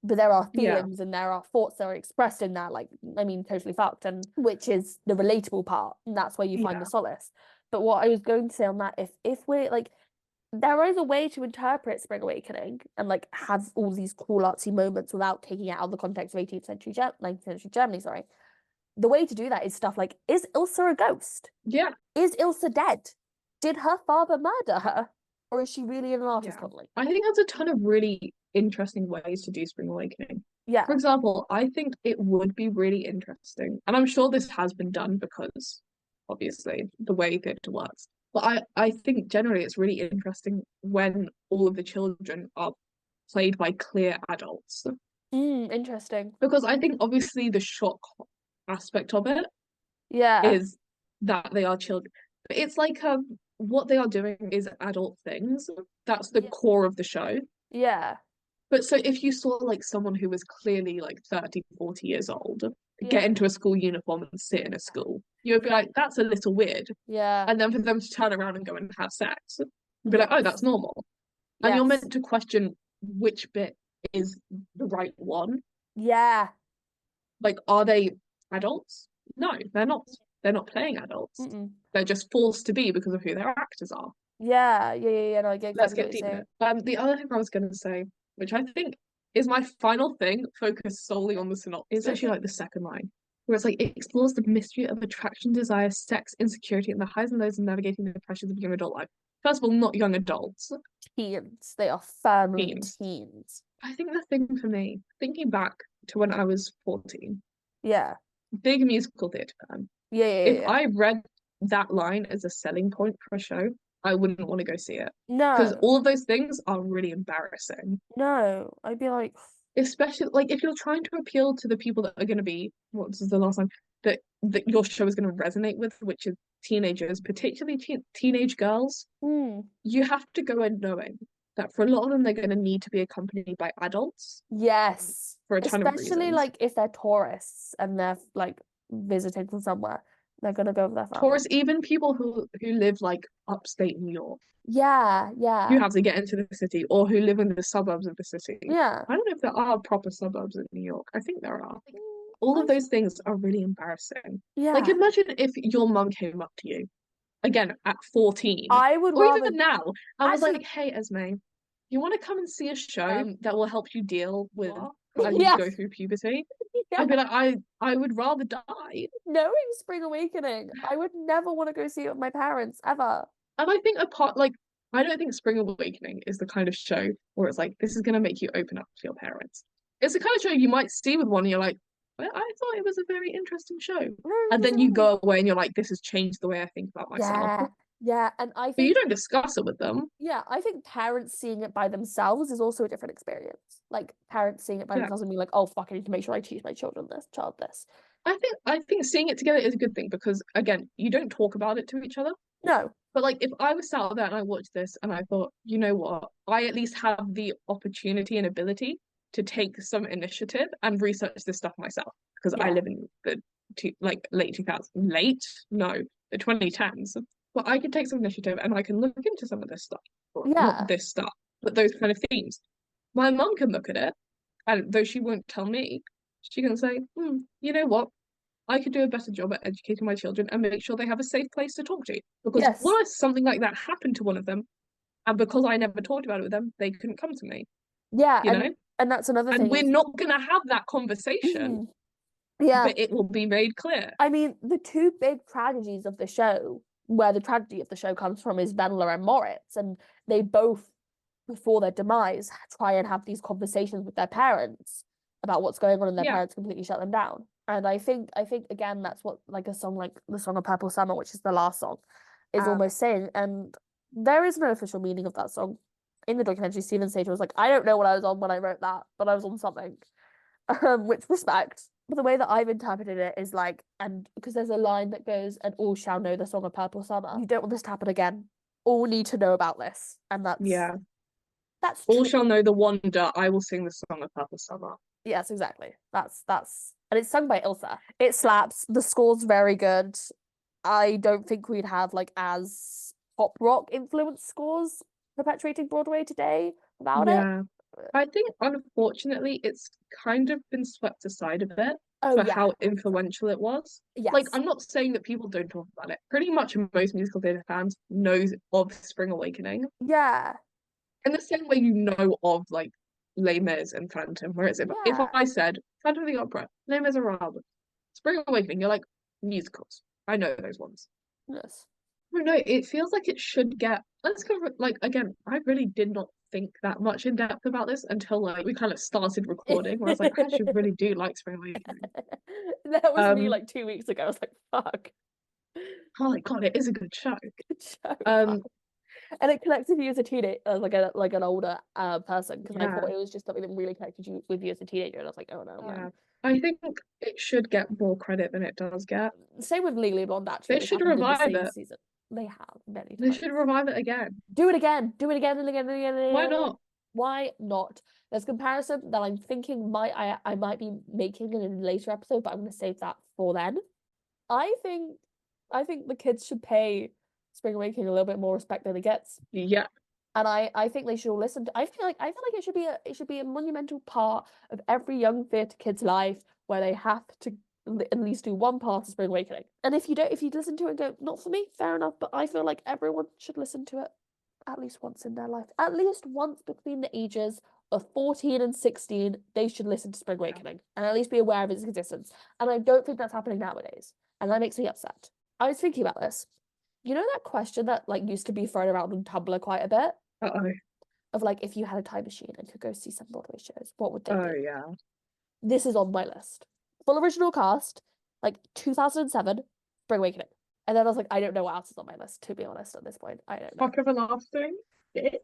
But there are Yeah, feelings and there are thoughts that are expressed in that, like, I mean, totally fucked, and which is the relatable part, and that's where you find the yeah, solace. But what I was going to say on that, if we're like there is a way to interpret Spring Awakening and like have all these cool artsy moments without taking it out of the context of 18th century 19th century Germany, sorry. The way to do that is stuff like, is Ilsa a ghost? yeah, Is Ilsa dead? Did her father murder her? Or is she really in an artist yeah. colony? I think there's a ton of really interesting ways to do Spring Awakening. For Yeah. example, I think it would be really interesting, and I'm sure this has been done because obviously the way theatre works. But I think generally it's really interesting when all of the children are played by clear adults. Interesting. Because I think obviously the shock aspect of it Yeah. is that they are children. But it's like what they are doing is adult things. That's the Yeah. core of the show. Yeah. But so if you saw like someone who was clearly like 30, 40 years old get Yeah. into a school uniform and sit in a school, you would be like, that's a little weird. Yeah. And then for them to turn around and go and have sex, you'd be like, oh, that's Yes. normal. And you're Yes. meant to question which bit is the right one. Yeah. Like, are they adults? No, they're not. They're not playing adults. Mm-mm. They're just forced to be because of who their actors are. Yeah. Yeah. Yeah. Yeah. No, I get Let's exactly what get you're deep in saying. it. The other thing I was going to say, which I think is my final thing, focused solely on the synopsis, is actually like the second line, where it's like it explores the mystery of attraction, desire, sex, insecurity, and the highs and lows of navigating the pressures of young adult life. First of all, not young adults, Teens. They are firmly teens. teens. I think the thing for me, thinking back to when I was 14, Yeah. big musical theatre fan. Yeah, yeah, If yeah, yeah. I read that line as a selling point for a show, I wouldn't want to go see it because No, all of those things are really embarrassing. no. I'd be like, Especially like if you're trying to appeal to the people that are going to be what's the last line that your show is going to resonate with, which is teenagers, particularly teenage girls. hmm, You have to go in knowing that for a lot of them, they're going to need to be accompanied by adults yes. for a ton of Especially reasons. like if they're tourists and they're like visiting from somewhere, they're gonna go with their family. Tourists, even people who live like upstate New York, Yeah, who yeah, have to get into the city or who live in the suburbs of the city. yeah. I don't know if there are proper suburbs in New York. I think there are. All of I those things are really embarrassing. Like, yeah. imagine if your mum came up to you again at 14 I would or even rather now and was actually like, hey, Esme, you want to come and see a show that will help you deal with how you yeah, go through puberty? yeah. I'd be like, I would rather die. Knowing Spring Awakening, I would never want to go see it with my parents ever. And I think apart, like, I don't think Spring Awakening is the kind of show where it's like, this is going to make you open up to your parents. It's the kind of show you might see with one and you're like, well, I thought it was a very interesting show. And then you go away and you're like, this has changed the way I think about myself. Yeah, yeah, and I But you think don't discuss it with them. yeah, I think parents seeing it by themselves is also a different experience. Like parents seeing it by Yeah. themselves and being like, "Oh fuck, I need to make sure I teach my children this, child this." I think seeing it together is a good thing because again, you don't talk about it to each other. No, But like if I was sat there and I watched this and I thought, you know what, I at least have the opportunity and ability to take some initiative and research this stuff myself because I yeah, live in the like late 2000s, late, no, the 2010s. But I can take some initiative and I can look into some of this stuff, or not yeah, this stuff, but those kind of themes. My mum can look at it, and though she won't tell me, she can say, you know what? I could do a better job at educating my children and make sure they have a safe place to talk to. Because yes, what if something like that happened to one of them, and because I never talked about it with them, they couldn't come to me, yeah, you know? and that's another And thing we're is, not gonna have that conversation, mhm, yeah. but it will be made clear. I mean, the two big tragedies of the show, where the tragedy of the show comes from, is Wendler and Moritz, and they both, before their demise, try and have these conversations with their parents about what's going on, and their Yeah. parents completely shut them down. And I think again, that's what like a song like the song of Purple Summer, which is the last song, is almost saying. And there is no official meaning of that song. In the documentary, Steven Sater was like, I don't know what I was on when I wrote that, but I was on something. Which respect. But the way that I've interpreted it is like, and because there's a line that goes, and all shall know the song of Purple Summer. You don't want this to happen again. All need to know about this. And that's Yeah. That's All true. shall know the wonder. I will sing the song of Purple Summer. Yes, exactly. And it's sung by Ilsa. It slaps. The score's very good. I don't think we'd have like as pop rock influenced scores perpetuating Broadway today without it. Yeah. I think unfortunately it's kind of been swept aside a bit Oh for yeah. how influential it was. Like, Yes. I'm not saying that people don't talk about it. Pretty much most musical theatre fans knows of Spring Awakening. Yeah. In the same way you know of like Les Mis and Phantom, whereas if Yeah. I said Phantom of the Opera, Les Miserables, Spring Awakening, you're like musicals. I know those ones. Yes. I don't know, it feels like it should get let's go like again, I really did not think that much in depth about this until like we kind of started recording where I was like, I actually really do like Spring Awakening. That was me Um like 2 weeks ago. I was like, fuck. oh my god, it is a good show. Good show. Fuck. Um And it connected you as a teenager, like an older person, because I yeah, thought it was just something that really connected you with you as a teenager, and I was like, oh no, yeah. man. I think it should get more credit than it does get. Same with Legally Blonde, actually, They which should happened in the revive same it. season. They have many They times. should revive it again. Do it again. Do it again and again and again and Why again. not? Why not? There's a comparison that I'm thinking I might be making in a later episode, but I'm going to save that for then. I think I think the kids should pay Spring Awakening a little bit more respect than it gets. Yeah, And I think they should all listen to I feel like it should be a monumental part of every young theatre kid's life where they have to at least do one part of Spring Awakening. And if you listen to it and go, not for me, fair enough, but I feel like everyone should listen to it at least once in their life. At least once between the ages of 14 and 16, they should listen to Spring Awakening and at least be aware of its existence. And I don't think that's happening nowadays. And that makes me upset. I was thinking about this. You know that question that like used to be thrown around on Tumblr quite a bit uh-oh. of like if you had a time machine and could go see some Broadway shows, what would they Oh be? yeah. This is on my list. Full original cast, like 2007, Spring Awakening. And then I was like, I don't know what else is on my list, to be honest, at this point. I don't know. Fuck Everlasting. Bitch.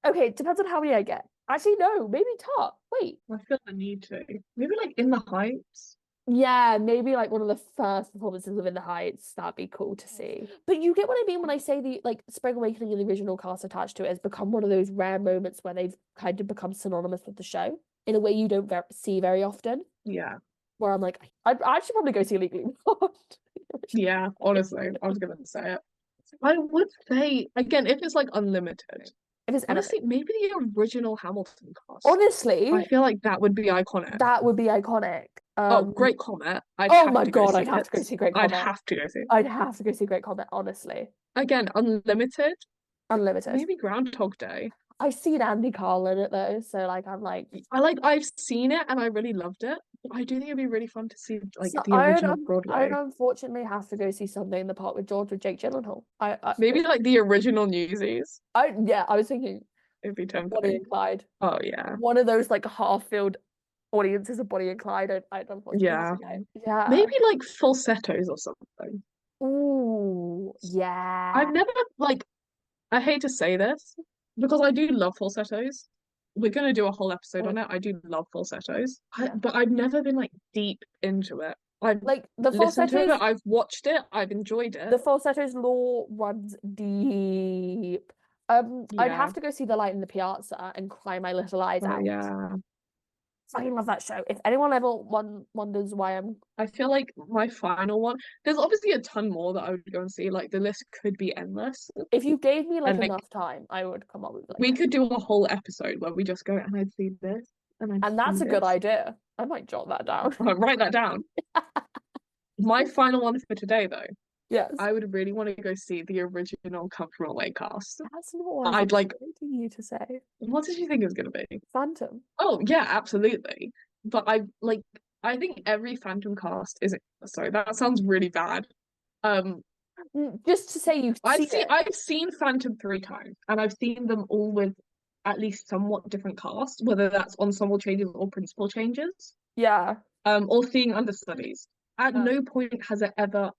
Okay, depends on how many I get. Actually, no, maybe top. Wait. I feel the need to. Maybe like In the Heights. Yeah, maybe like one of the first performances of In the Heights. That'd be cool to see. But you get what I mean when I say the like Spring Awakening and the original cast attached to it has become one of those rare moments where they've kind of become synonymous with the show in a way you don't see very often. Yeah. Where I'm like, I should probably go see Legally Blonde. Yeah, honestly, I was gonna say it. I would say again, if it's like unlimited, If it's honestly, anything. maybe the original Hamilton cast. I Honestly, feel like that would be iconic. that would be iconic. Oh, Great Comet. I'd Oh have my to go God, see I'd have it. to go see Great I'd Comet. have to go see it. I'd have to go see Great Comet, honestly. Again, unlimited. Unlimited. Maybe Groundhog Day. I've seen Andy Carl in it though, so like I'm like I've seen it and I really loved it. I do think it'd be really fun to see like so the original I would Broadway. unfortunately have to go see something in the park with George with Jake Gyllenhaal. Maybe like the original Newsies. Yeah, I was thinking It'd be Bonnie tempting. and Clyde. Oh yeah. One of those like half-filled audiences of Bonnie and Clyde. I'd unfortunately have Yeah. to go. Yeah. Maybe like falsettos or something. Ooh, I've yeah. never like I hate to say this because I do love falsettos. We're gonna do a whole episode Oh, on it. I do love falsettos. yeah. But I've never been like deep into it. I've Like the listened to it, falsettos I've watched it, I've enjoyed it. the falsettos lore runs deep. I'd Yeah. have to go see The Light in the Piazza and cry my little eyes Oh out. yeah. Fucking love that show. If anyone ever wonders why I'm, I feel like my final one, there's obviously a ton more that I would go and see. Like the list could be endless. if you gave me like And like enough time, I would come up with like we 10. could do a whole episode where we just go and I'd see this and I'd And see that's a good this. idea. I might jot that down. Write that down. My final one for today though, Yes. I would really want to go see the original Come From Away cast. That's not what I was I'd like, expecting you to say. what did you think it was gonna be? Phantom. Oh yeah, absolutely. But I think every Phantom cast is sorry, that sounds really bad. Um Just to say you've seen it. I've seen Phantom 3 times and I've seen them all with at least somewhat different cast, whether that's ensemble changes or principal changes. Yeah. Or seeing understudies. At Yeah. no point has it ever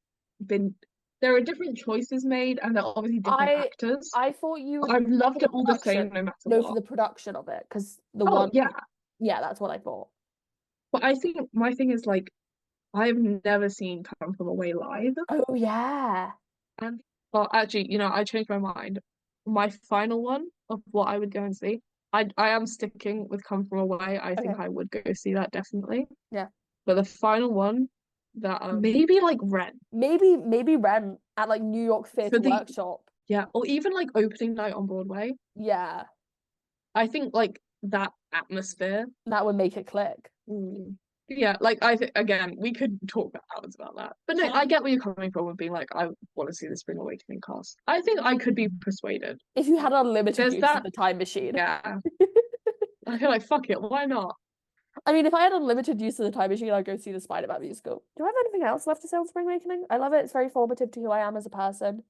been there are different choices made and they're obviously different actors. I thought you But I've for loved the it all the same production. no matter No, for what. the production of it, because the Oh one, yeah. yeah, that's what I thought. But I think my thing is like I've never seen Come From Away live. Oh yeah. And well actually, I changed my mind. My final one of what I would go and see, I am sticking with Come From Away. I Okay. think I would go see that definitely. Yeah. But the final one that maybe like Rent Maybe Rent at like New York for Theatre the Workshop. yeah, or even like opening night on Broadway. Yeah. I think like that atmosphere. That would make it click. Mm. Yeah, like I think again, we could talk for hours about that. But no, I get where you're coming from with being like, I want to see the Spring Awakening cast. I think I could be persuaded. If you had unlimited There's use of that, the time machine. yeah. I feel like fuck it, why not? I mean, if I had unlimited use of the time machine, I'd go see the Spider-Man musical. Do I have anything else left to say on Spring Awakening? I love it. It's very formative to who I am as a person.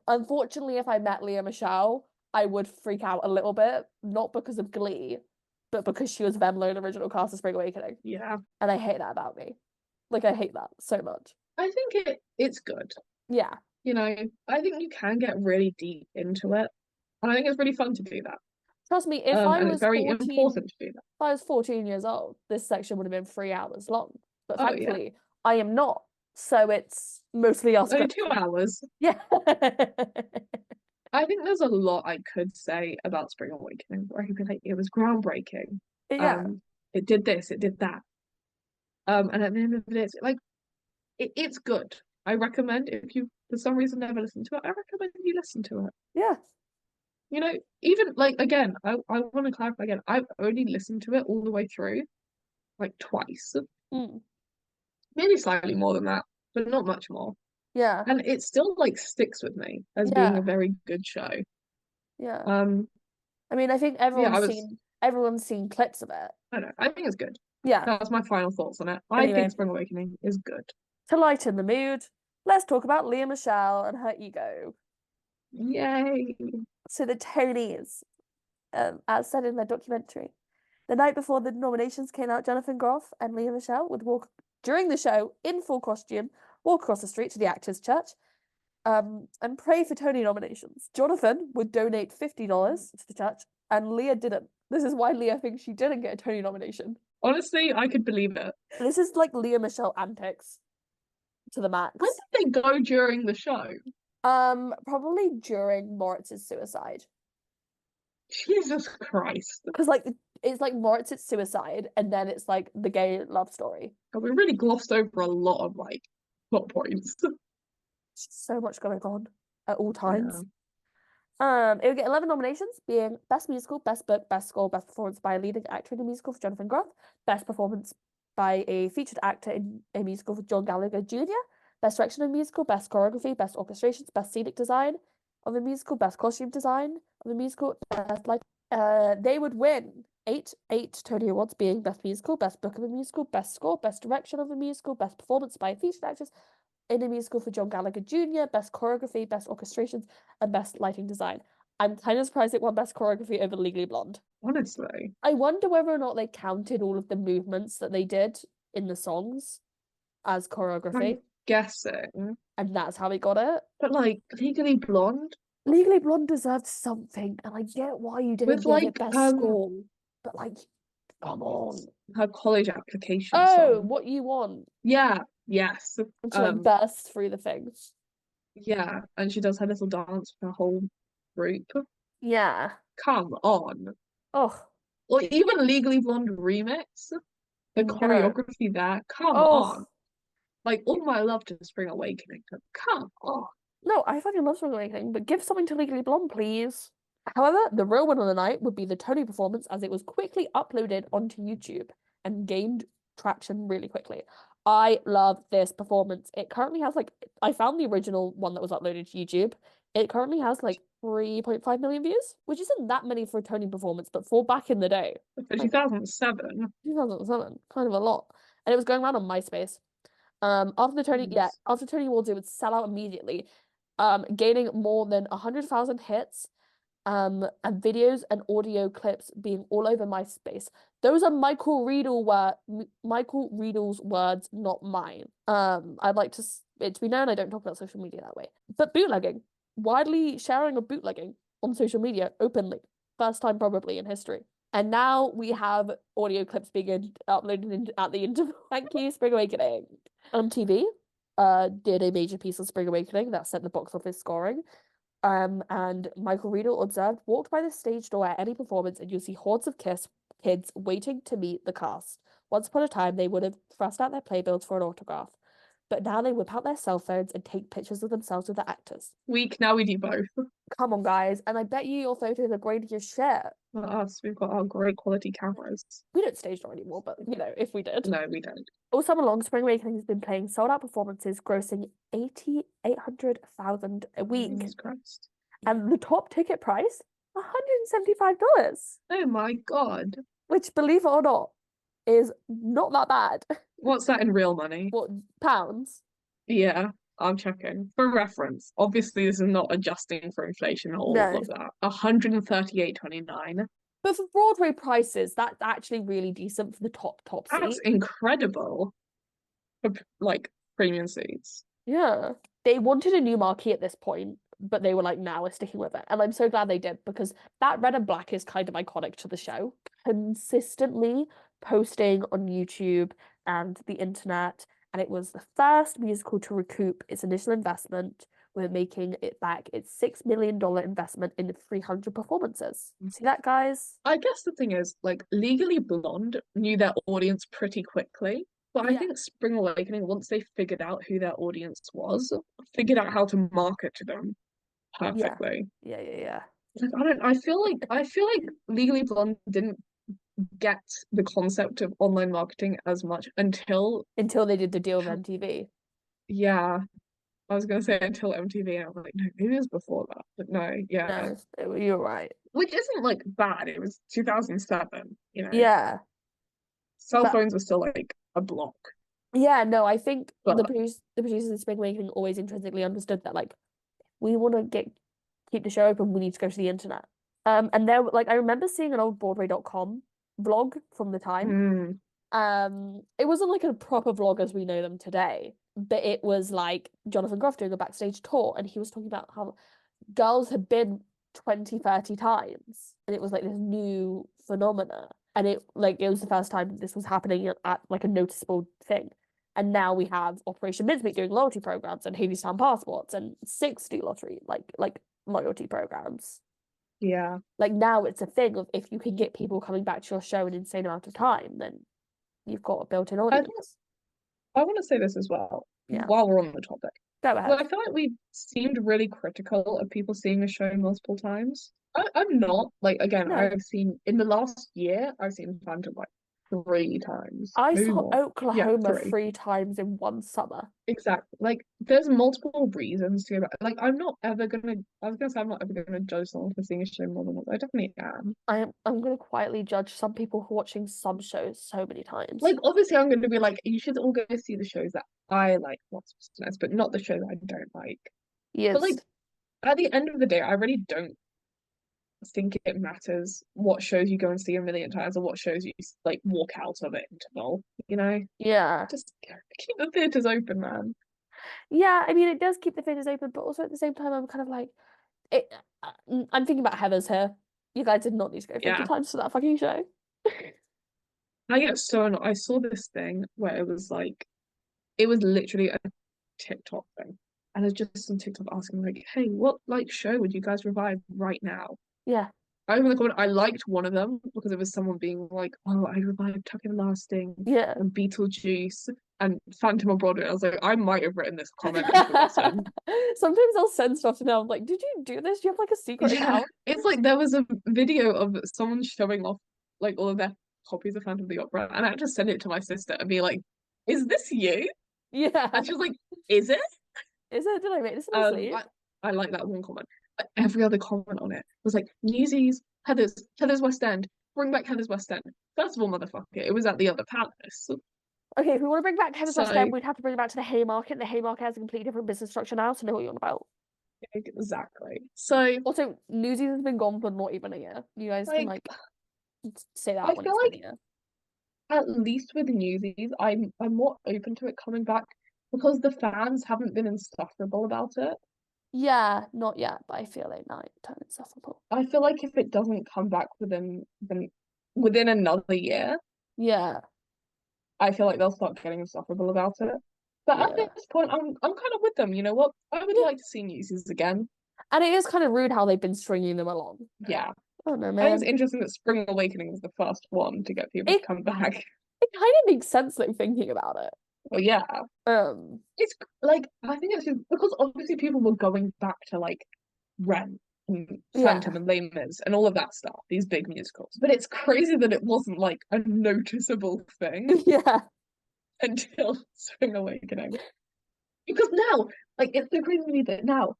Unfortunately, if I met Leah Michelle, I would freak out a little bit, not because of Glee, but because she was Venlo in the original cast of Spring Awakening. Yeah. And I hate that about me. Like, I hate that so much. I think it's good. Yeah. You know, I think you can get really deep into it. And I think it's really fun to do that. Trust me, if I And it's was very 14, important to do that. if I was 14 years old, this section would have been 3 hours long. But Oh yeah. thankfully, I am not. So it's mostly us Only going. 2 hours. Yeah. I think there's a lot I could say about Spring Awakening where I could be like, it was groundbreaking. Yeah. It did this, it did that. And at the end of the day, it's like it's good. I recommend if you for some reason never listened to it, I recommend you listen to it. Yeah. You know, even like again, I want to clarify again, I've only listened to it all the way through, like twice, Mm. maybe slightly more than that, but not much more. Yeah. And it still like sticks with me as being a Yeah. very good show. Yeah. Um, I mean, I think yeah, everyone's seen clips of it. I don't know, I think it's good. Yeah. That's my final thoughts on it. I Anyway, think Spring Awakening is good. to lighten the mood, let's talk about Leah Michelle and her ego. Yay. So the Tonys, as said in their documentary, the night before the nominations came out, Jonathan Groff and Leah Michelle would walk during the show in full costume, walk across the street to the Actors Church, and pray for Tony nominations. Jonathan would donate $50 to the church, and Leah didn't. This is why Leah thinks she didn't get a Tony nomination. Honestly, I could believe it. This is like Leah Michelle antics to the When max. did they go during the show? Probably during Moritz's suicide. Jesus Christ. Because like it's like Moritz's suicide, and then it's like the gay love story. We really glossed over a lot of like plot points. So much going on at all Yeah. times. It would get 11 nominations, being Best Musical, Best Book, Best Score, Best Performance by a Leading Actor in a Musical for Jonathan Groff, Best Performance by a Featured Actor in a Musical for John Gallagher Jr., Best Direction of a Musical, Best Choreography, Best Orchestrations, Best Scenic Design of a Musical, Best Costume Design of a Musical, Best like they would win eight Tony Awards, being Best Musical, Best Book of a Musical, Best Score, Best Direction of a Musical, Best Performance by a Featured Actress in a Musical for John Gallagher Jr., Best Choreography, Best Orchestrations, and Best Lighting Design. I'm kind of surprised it won Best Choreography over Legally Blonde. Honestly. I wonder whether or not they counted all of the movements that they did in the songs as I'm choreography, guessing. and that's how we got it. But like Legally Blonde Legally Blonde deserved something, and I get why you didn't with give like it Best Score, but like, come on. her college application Oh, song. what you want? Yeah, yes. And she like bursts through the things. Yeah, and she does her little dance for her whole group. Yeah. Come on. Oh, Or even Legally Blonde remix. The no. choreography there. Come on. Oh, Like all my love to Spring Awakening. Come on. no, I fucking love Spring Awakening, but give something to Legally Blonde, please. However, the real winner of the night would be the Tony performance, as it was quickly uploaded onto YouTube and gained traction really quickly. I love this performance. It currently has like, I found the original one that was uploaded to YouTube. It currently has like 3.5 million views, which isn't that many for a Tony performance, but for back in the day, For like 2007. 2007, kind of a lot. And it was going around on MySpace. After Tony Awards, it would sell out immediately, gaining more than 100,000 hits, and videos and audio clips being all over MySpace. Those are Michael Riedel's words, not mine. I'd like it to be known I don't talk about social media that way. But bootlegging, widely sharing of bootlegging on social media openly, first time probably in history. And now we have audio clips being uploaded at the interval. Thank you, Spring Awakening. MTV did a major piece on Spring Awakening that set the box office scoring. And Michael Riedel observed, walked by the stage door at any performance, and you'll see hordes of kids waiting to meet the cast. Once upon a time, they would have thrust out their playbills for an autograph, but now they whip out their cell phones and take pictures of themselves with the actors. Weak, now we do both. Come on, guys, and I bet you your photos are great as your shit. Not us, we've got our great quality cameras. We don't stage door anymore, but if we did. No, we don't. All summer long, Spring Awakening has been playing sold out performances, grossing 800,000 a week. Jesus Christ. And the top ticket price, $175, Oh my God. which, believe it or not, is not that bad. What's that in real money? What, pounds? Yeah, I'm checking. For reference, obviously this is not adjusting for inflation or all No. of that. 138.29. But for Broadway prices, that's actually really decent for the top That's seat. incredible for like premium seats. Yeah. They wanted a new marquee at this point, but they were like, now we're sticking with it. And I'm so glad they did because that red and black is kind of iconic to the show. Consistently posting on YouTube and the internet. And it was the first musical to recoup its initial investment with making it back its $6 million investment in 300 performances. See that, guys? I guess the thing is, like, Legally Blonde knew their audience pretty quickly. But I Yeah. think Spring Awakening, once they figured out who their audience was, figured out how to market to them perfectly. Yeah. Like, I feel like Legally Blonde didn't get the concept of online marketing as much Until they did the deal with MTV. yeah, I was gonna say until MTV, and I was like, no, maybe it was before that. But no, yeah. No, you're right. Which isn't like bad. It was 2007, you know. Yeah. Cell But phones were still like a block. yeah, no, I think But the producers of Spring Awakening always intrinsically understood that like we want to keep the show open, we need to go to the internet. And there like I remember seeing an old Broadway.com vlog from the time. mm, It wasn't like a proper vlog as we know them today, but it was like Jonathan Groff doing a backstage tour, and he was talking about how girls had been 20, 30 times, and it was like this new phenomena. And it was the first time this was happening at like a noticeable thing. And now we have Operation Mincemeat doing loyalty programs and Hadestown passports and 60 lottery like loyalty programs. yeah. Like now it's a thing of if you can get people coming back to your show an insane amount of time, then you've got a built-in I think audience. I want to say this as well, Yeah. while we're on the topic. Go Well, ahead. I feel like we seemed really critical of people seeing a show multiple times. I'm not. Like, again, No. I've seen in the last year, I've seen Phantom like 3 times, I maybe saw more. Yeah, Oklahoma three. 3 times in one summer. Exactly. Like, there's multiple reasons to go back. Like, I'm not ever gonna. I was gonna say I'm not ever gonna judge someone for seeing a show more than once. I definitely am. I'm gonna quietly judge some people for watching some shows so many times. Like, obviously, I'm gonna be like, you should all go see the shows that I like, what's nice, but not the shows I don't like. But Yes. like, at the end of the day, I really don't think it matters what shows you go and see a million times or what shows you like walk out of at interval. You know, Yeah. just keep the theaters open, man. Yeah, I mean it does keep the theaters open, but also at the same time I'm kind of like it I'm thinking about Heathers here. You guys did not need to go 50 Yeah, times to that fucking show. I get so annoyed. I saw this thing where it was like it was literally a TikTok thing. And there's just some TikTok asking like, hey, what like show would you guys revive right now? Yeah. I remember the comment, I liked one of them because it was someone being like, oh, I revived Tuck Everlasting Yeah. and Beetlejuice and Phantom of Broadway. I was like, I might have written this comment and forgotten. Sometimes I'll send stuff to them. I'm like, did you do this? Do you have like a secret Yeah, account? it's like there was a video of someone showing off like all of their copies of Phantom of the Opera, and I had to send it to my sister and be like, is this you? Yeah. And she was like, is it? Is it? Did I make this in my sleep? I like that one comment. But every other comment on it was like Newsies, Heather's West End, bring back Heather's West End. First of all, motherfucker, it was at the other palace. Okay, if we want to bring back Heather's West So End, we'd have to bring it back to the Haymarket. The Haymarket has a completely different business structure now, so know what you're on about. exactly. So Also, Newsies has been gone for not even a year. You guys can like say I that when feel it's been a like year. at least with Newsies, I'm more open to it coming back because the fans haven't been insufferable about it. Yeah, not yet, but I feel like now it's turn insufferable. I feel like if it doesn't come back within another year, Yeah, I feel like they'll start getting insufferable about it. But at yeah. this point, I'm kind of with them. You know what? I would Yeah. like to see Newsies again. And it is kind of rude how they've been stringing them along. Yeah. I don't know, I think it's man. interesting that Spring Awakening was the first one to get people to It come back. it kind of makes sense though thinking about it. Well, yeah. Um, It's like I think it's just because obviously people were going back to like Rent and Phantom yeah. and Les Mis and all of that stuff, these big musicals. But it's crazy that it wasn't like a noticeable thing Yeah. until Spring Awakening. Because now, like, it's so crazy to me that now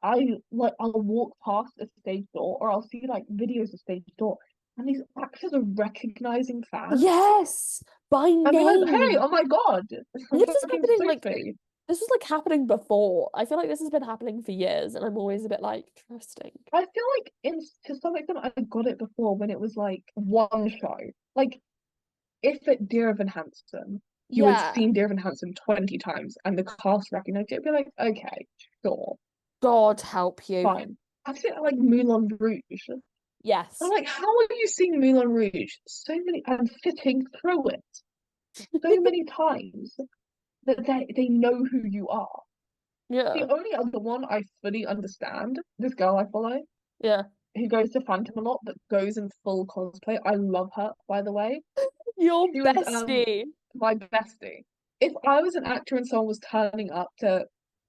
I like I'll walk past a stage door or I'll see like videos of stage door and these actors are recognizing fans. Yes, by I'll be like, hey, name. oh my God, This is fucking happening like Sophie. this was like happening before. I feel like this has been happening for years, and I'm always a bit like trusting. I feel like in to some extent I got it before when it was like one show. Like if at Dear Evan Hansen, you had Yeah. seen Dear Evan Hansen 20 times and the cast recognized it, it'd be like, okay, sure, God help you. fine. I've seen it like Moulin Rouge. I'm Yes. like, how are you seeing Moulin Rouge so many and sitting through it so many times that they know who you are? The Yeah. only other one I fully understand, this girl I follow, Yeah. who goes to Phantom a lot, but goes in full cosplay. I love her, by the way. Your She was bestie. my bestie. If I was an actor and someone was turning up to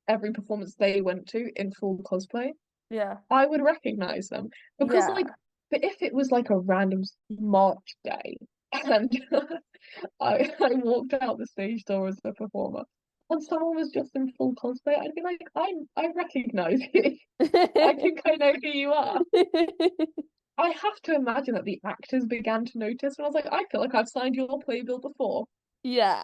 every performance they went to in full cosplay, Yeah. I would recognize them. Because like Yeah. but if it was like a random March day and I walked out the stage door as a performer and someone was just in full cosplay, I'd be like, I recognize you. I think I know who you are. I have to imagine that the actors began to notice, and I was like, I feel like I've signed your playbill before. Yeah.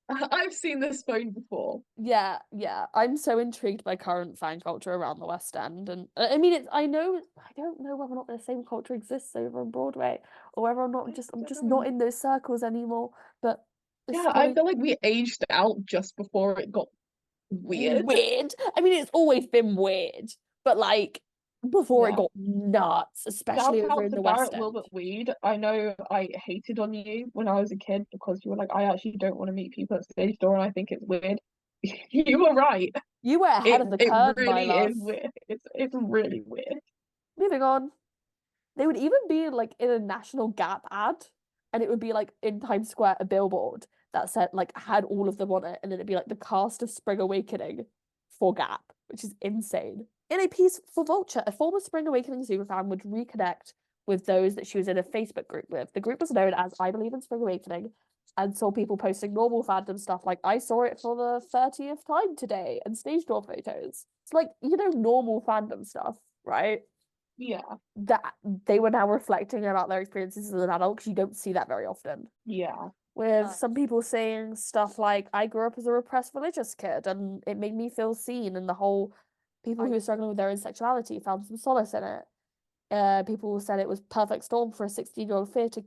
I've seen this phone before. Yeah, yeah. I'm so intrigued by current fan culture around the West End. And I mean it's I know I don't know whether or not the same culture exists over on Broadway or whether or not I just I'm just don't not know. in those circles anymore. But this is Yeah, I probably feel like we aged out just before it got weird. weird. I mean it's always been weird, but like before it Yeah. got nuts, Shout especially over out in to the West Barrett End. Wilbert Weed. I know I hated on you when I was a kid because you were like, I actually don't want to meet people at stage door and I think it's weird. You were right. You were ahead of the It curve, my really is love. weird. It's really weird. Moving on. They would even be like in a National Gap ad, and it would be like in Times Square a billboard that said like had all of them on it, and then it'd be like the cast of Spring Awakening for Gap, which is insane. In a piece for Vulture, a former Spring Awakening superfan would reconnect with those that she was in a Facebook group with. The group was known as I Believe in Spring Awakening and saw people posting normal fandom stuff like I saw it for the 30th time today and stage door photos. It's like, normal fandom stuff, right? Yeah, That they were now reflecting about their experiences as an adult because you don't see that very often. yeah. With some people saying stuff like, I grew up as a repressed religious kid and it made me feel seen, and the whole people who were struggling with their own sexuality found some solace in it. People said it was perfect storm for a 16-year-old theatre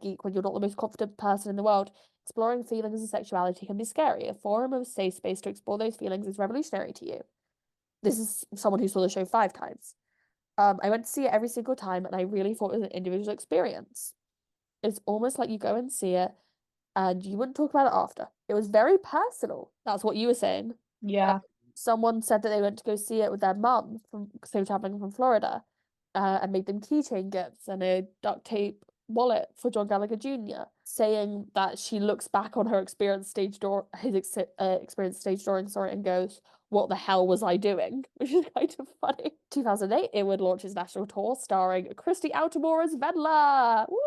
geek when you're not the most confident person in the world. Exploring feelings and sexuality can be scary. A forum of safe space to explore those feelings is revolutionary to you. This is someone who saw the show 5 times. I went to see it every single time, and I really thought it was an individual experience. It's almost like you go and see it, and you wouldn't talk about it after. It was very personal. That's what you were saying. Uh, Yeah. Someone said that they went to go see it with their mum from because they were traveling from Florida, and made them keychain gifts and a duct tape wallet for John Gallagher Jr., saying that she looks back on her experience stage door his experience stage dooring, sorry, and goes, what the hell was I doing? Which is kind of funny. 2008, it would launch its national tour starring Christy Altamore as Vedla. Woo!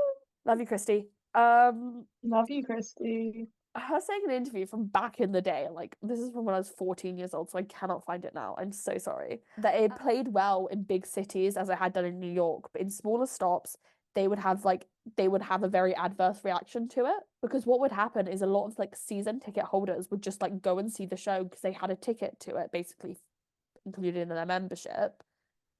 Love you, Christy. Love you, Christy. Her saying in an interview from back in the day, like this is from when I was 14 years old, so I cannot find it now. I'm so sorry. That it played well in big cities as it had done in New York, but in smaller stops, they would have a very adverse reaction to it. Because what would happen is a lot of like season ticket holders would just like go and see the show because they had a ticket to it, basically included in their membership,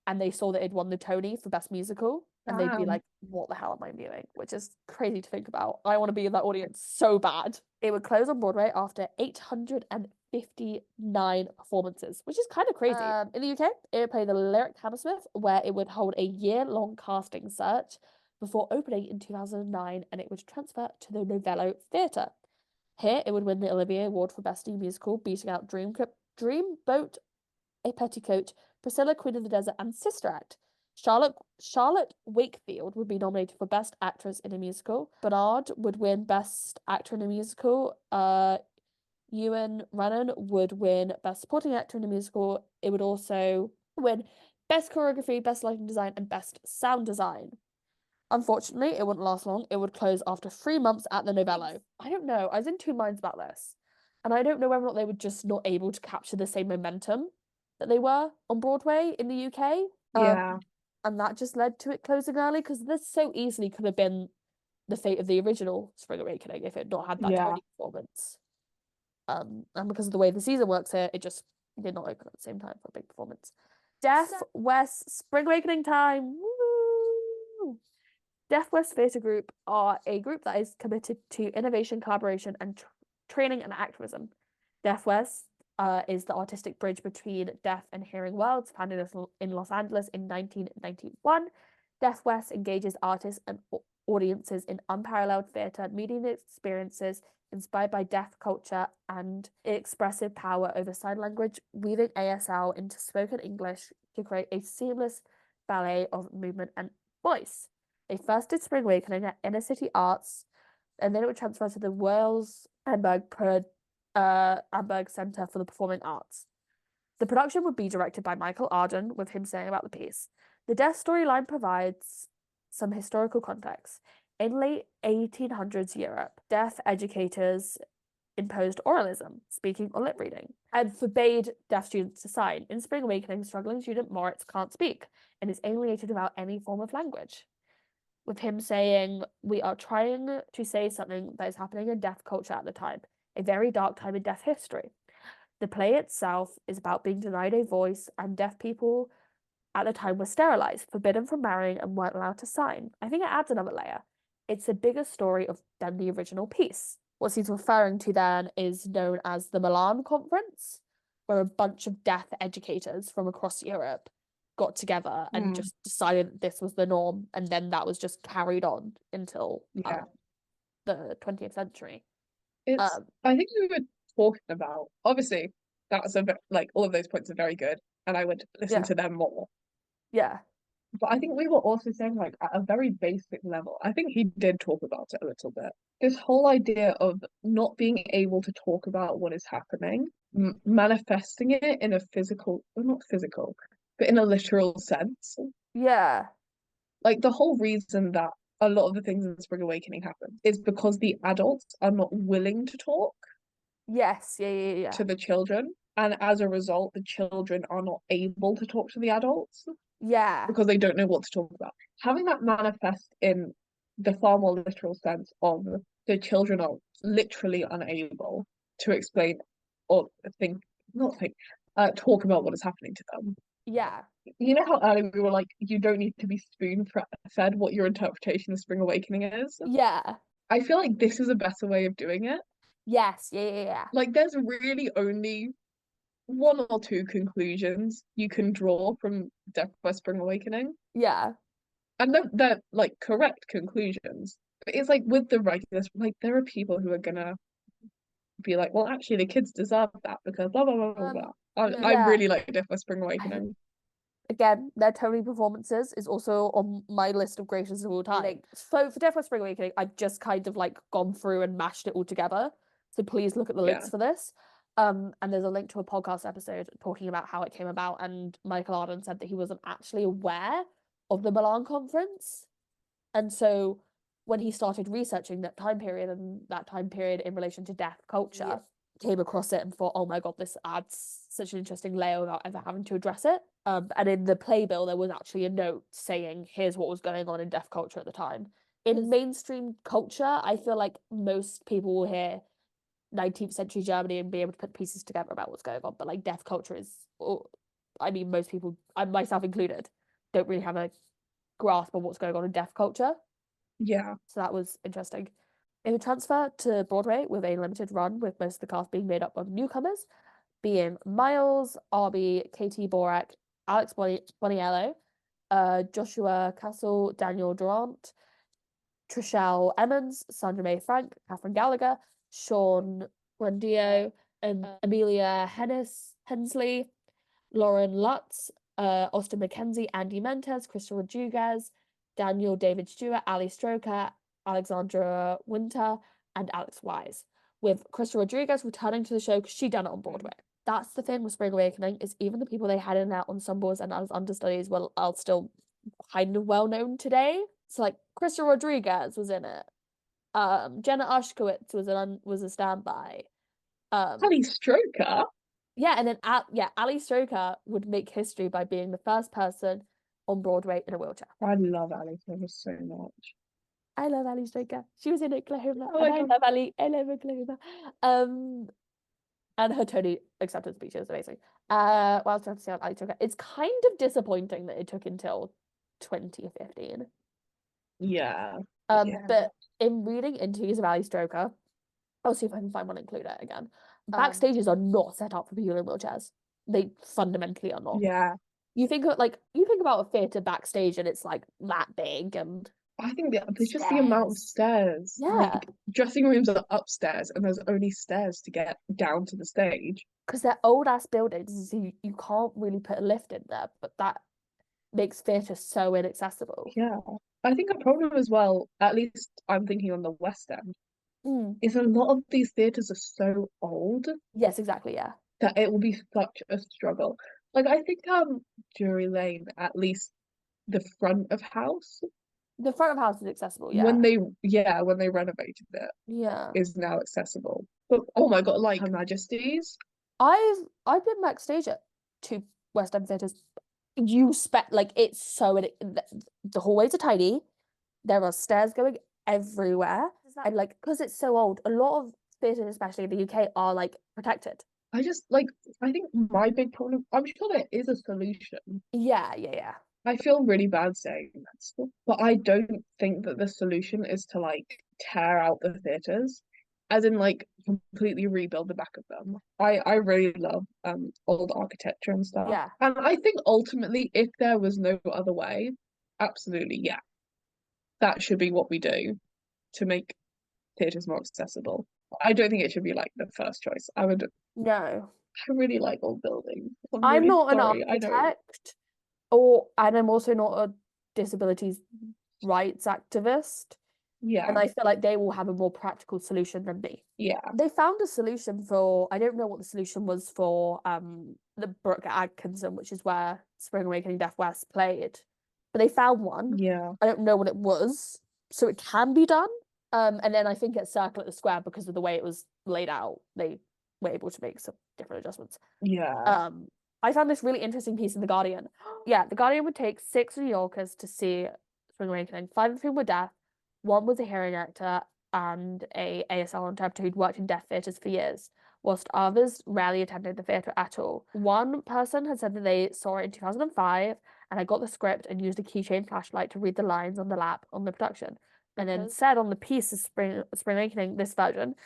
and they saw that it won the Tony for Best Musical, and they'd be Damn. like, what the hell am I viewing? Which is crazy to think about. I want to be in that audience so bad. It would close on Broadway after 859 performances, which is kind of crazy. In the UK, it would play the Lyric Hammersmith, where it would hold a year-long casting search before opening in 2009, and it would transfer to the Novello Theatre. Here, it would win the Olivier Award for Best New Musical, beating out Dreamboat A Petticoat, Priscilla, Queen of the Desert, and Sister Act. Charlotte Wakefield would be nominated for Best Actress in a Musical. Bernard would win Best Actor in a Musical. Ewan Rennan would win Best Supporting Actor in a Musical. It would also win Best Choreography, Best Lighting Design, and Best Sound Design. Unfortunately, it wouldn't last long. It would close after 3 months at the Novello. I don't know. I was in two minds about this. And I don't know whether or not they were just not able to capture the same momentum that they were on Broadway in the UK. Yeah. And that just led to it closing early because this so easily could have been the fate of the original Spring Awakening if it had not had that Yeah. Tony performance. And because of the way the season works here, it just did not open at the same time for a big performance. Deaf West Spring Awakening time. Woo! Deaf West Theatre Group are a group that is committed to innovation, collaboration, and training and activism. Deaf West is the artistic bridge between deaf and hearing worlds, founded in Los Angeles in 1991. Deaf West engages artists and audiences in unparalleled theatre, media experiences inspired by deaf culture and expressive power over sign language, weaving ASL into spoken English to create a seamless ballet of movement and voice. They first did Spring Awakening at Inner City Arts, and then it would transfer to the Wales Amberg Centre for the Performing Arts. The production would be directed by Michael Arden, with him saying about the piece. The death storyline provides some historical context. In late 1800s Europe, deaf educators imposed oralism, speaking or lip reading, and forbade deaf students to sign. In Spring Awakening, struggling student Moritz can't speak and is alienated without any form of language. With him saying, "We are trying to say something that is happening in deaf culture at the time, a very dark time in deaf history." The play itself is about being denied a voice, and deaf people at the time were sterilized, forbidden from marrying, and weren't allowed to sign. I think it adds another layer. It's a bigger story than the original piece. What he's referring to then is known as the Milan Conference, where a bunch of deaf educators from across Europe got together and just decided that this was the norm, and then that was just carried on until Yeah. the 20th century. It's I think we were talking about, obviously that's like all of those points are very good and I would listen Yeah. to them more. Yeah. But I think we were also saying, like, at a very basic level, I think he did talk about it a little bit. This whole idea of not being able to talk about what is happening, manifesting it in a physical, well, not physical, but in a literal sense. Yeah. Like the whole reason that a lot of the things in Spring Awakening happen is because the adults are not willing to talk Yes. Yeah. to the children. And as a result, the children are not able to talk to the adults Yeah. because they don't know what to talk about. Having that manifest in the far more literal sense of the children are literally unable to explain or think, not think, talk about what is happening to them. Yeah. You know how earlier we were like, you don't need to be spoon fed what your interpretation of Spring Awakening is? Yeah. I feel like this is a better way of doing it. Yes. Yeah. Like, there's really only one or two conclusions you can draw from Death by Spring Awakening. Yeah. And they're like correct conclusions. But it's like with the regulars, like there are people who are gonna be like, well, actually, the kids deserve that because blah blah blah blah blah. I Yeah. really like Death by Spring Awakening. Again, their Tony performances is also on my list of greatest of all time. So for Death by Spring Awakening, I've just kind of like gone through and mashed it all together. So please look at the Yeah. links for this. And there's a link to a podcast episode talking about how it came about. And Michael Arden said that he wasn't actually aware of the Milan conference. And so when he started researching that time period and that time period in relation to deaf culture, came across it and thought, oh my God, this adds such an interesting layer without ever having to address it. And in the playbill, there was actually a note saying, here's what was going on in deaf culture at the time. In mainstream culture, I feel like most people will hear 19th century Germany and be able to put pieces together about what's going on. But like deaf culture is, I mean, most people, myself included, don't really have a grasp on what's going on in deaf culture. Yeah. So that was interesting. It would transfer to Broadway with a limited run, with most of the cast being made up of newcomers, being Miles, Arby, Katie Borak, Alex Boniello, Joshua Castle, Daniel Durant, Trishelle Emmons, Sandra May Frank, Catherine Gallagher, Sean Grandio, and Amelia Hensley, Lauren Lutz, Austin McKenzie, Andy Mentes, Crystal Rodriguez, Daniel David Stewart, Ali Stroker, Alexandra Winter, and Alex Wise. With Crystal Rodriguez returning to the show because she done it on Broadway. That's the thing with Spring Awakening, is even the people they had in their ensembles and as understudies are still kind of well known today. So like Crystal Rodriguez was in it. Jenna Ushkowitz was a standby. Ali Stroker. Yeah, and then Ali Stroker would make history by being the first person on Broadway in a wheelchair. I love Ali Stroker so much. I love Ali Stroker. She was in Oklahoma, Oh and my I God. love Ali. I love Oklahoma. And her Tony acceptance speech is amazing. What else do I have to say on Ali Stroker? It's kind of disappointing that it took until 2015. Yeah. But in reading interviews of Ali Stroker, I'll see if I can find one and include it again. Backstages are not set up for people in wheelchairs. They fundamentally are not. Yeah. You think about a theatre backstage and it's like that big and I think there's just the amount of stairs. Yeah. Like dressing rooms are upstairs and there's only stairs to get down to the stage. Because they're old ass buildings, so you can't really put a lift in there, but that makes theatre so inaccessible. Yeah. I think a problem as well, at least I'm thinking on the West End, is a lot of these theatres are so old Yes, exactly, yeah. that it will be such a struggle. Like I think Drury Lane, at least the front of house, The front of house is accessible, yeah. when they renovated it, Yeah. is now accessible. But oh my God, like Her Majesty's. I've been backstage at two West End theatres. You spec like it's so the hallways are tiny. There are stairs going everywhere, and like because it's so old, a lot of theatres, especially in the UK, are like protected. I think my big problem, I'm sure there is a solution. Yeah. I feel really bad saying that stuff, but I don't think that the solution is to like tear out the theatres, as in like completely rebuild the back of them. I really love old architecture and stuff. Yeah. And I think ultimately if there was no other way, absolutely, yeah. That should be what we do to make theatres more accessible. I don't think it should be like the first choice. No. I really like old buildings. I'm I'm really not an sorry. I know. architect, and I'm also not a disabilities rights activist. Yeah. And I feel like they will have a more practical solution than me. Yeah. They found a solution for, I don't know what the solution was for the Brooke Atkinson, which is where Spring Awakening Deaf West played. But they found one. Yeah. I don't know what it was. So it can be done. And then I think at Circle at the Square, because of the way it was laid out, they were able to make some different adjustments. Yeah. I found this really interesting piece in The Guardian. Yeah, The Guardian would take 6 New Yorkers to see Spring Awakening, 5 of whom were deaf. One was a hearing actor and a ASL interpreter who'd worked in deaf theatres for years, whilst others rarely attended the theatre at all. One person had said that they saw it in 2005 and had got the script and used a keychain flashlight to read the lines on the lap on the production. And then said on the piece of Spring Awakening, this version,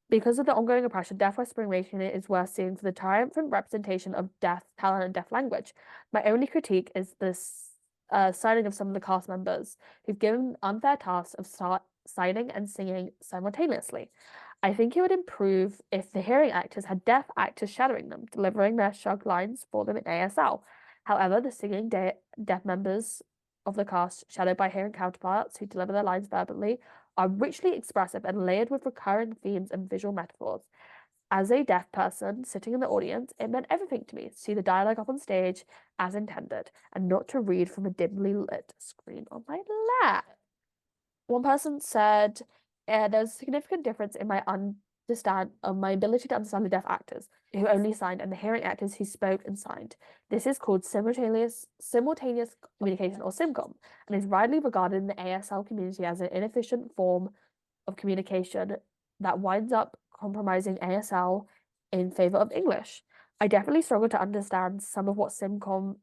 because of the ongoing oppression, Deaf West Spring Awakening is worth seeing for the triumphant representation of deaf talent and deaf language. My only critique is this signing of some of the cast members who've given unfair tasks of signing and singing simultaneously. I think it would improve if the hearing actors had deaf actors shadowing them, delivering their shug lines for them in ASL. However, the singing deaf members of the cast, shadowed by hearing counterparts who deliver their lines verbally, are richly expressive and layered with recurring themes and visual metaphors. As a deaf person sitting in the audience, it meant everything to me to see the dialogue up on stage as intended and not to read from a dimly lit screen on my lap. One person said, there's a significant difference in my ability to understand the deaf actors who only signed and the hearing actors who spoke and signed. This is called simultaneous communication, or SIMCOM, and is widely regarded in the ASL community as an inefficient form of communication that winds up compromising ASL in favor of English. I definitely struggled to understand some of SIMCOM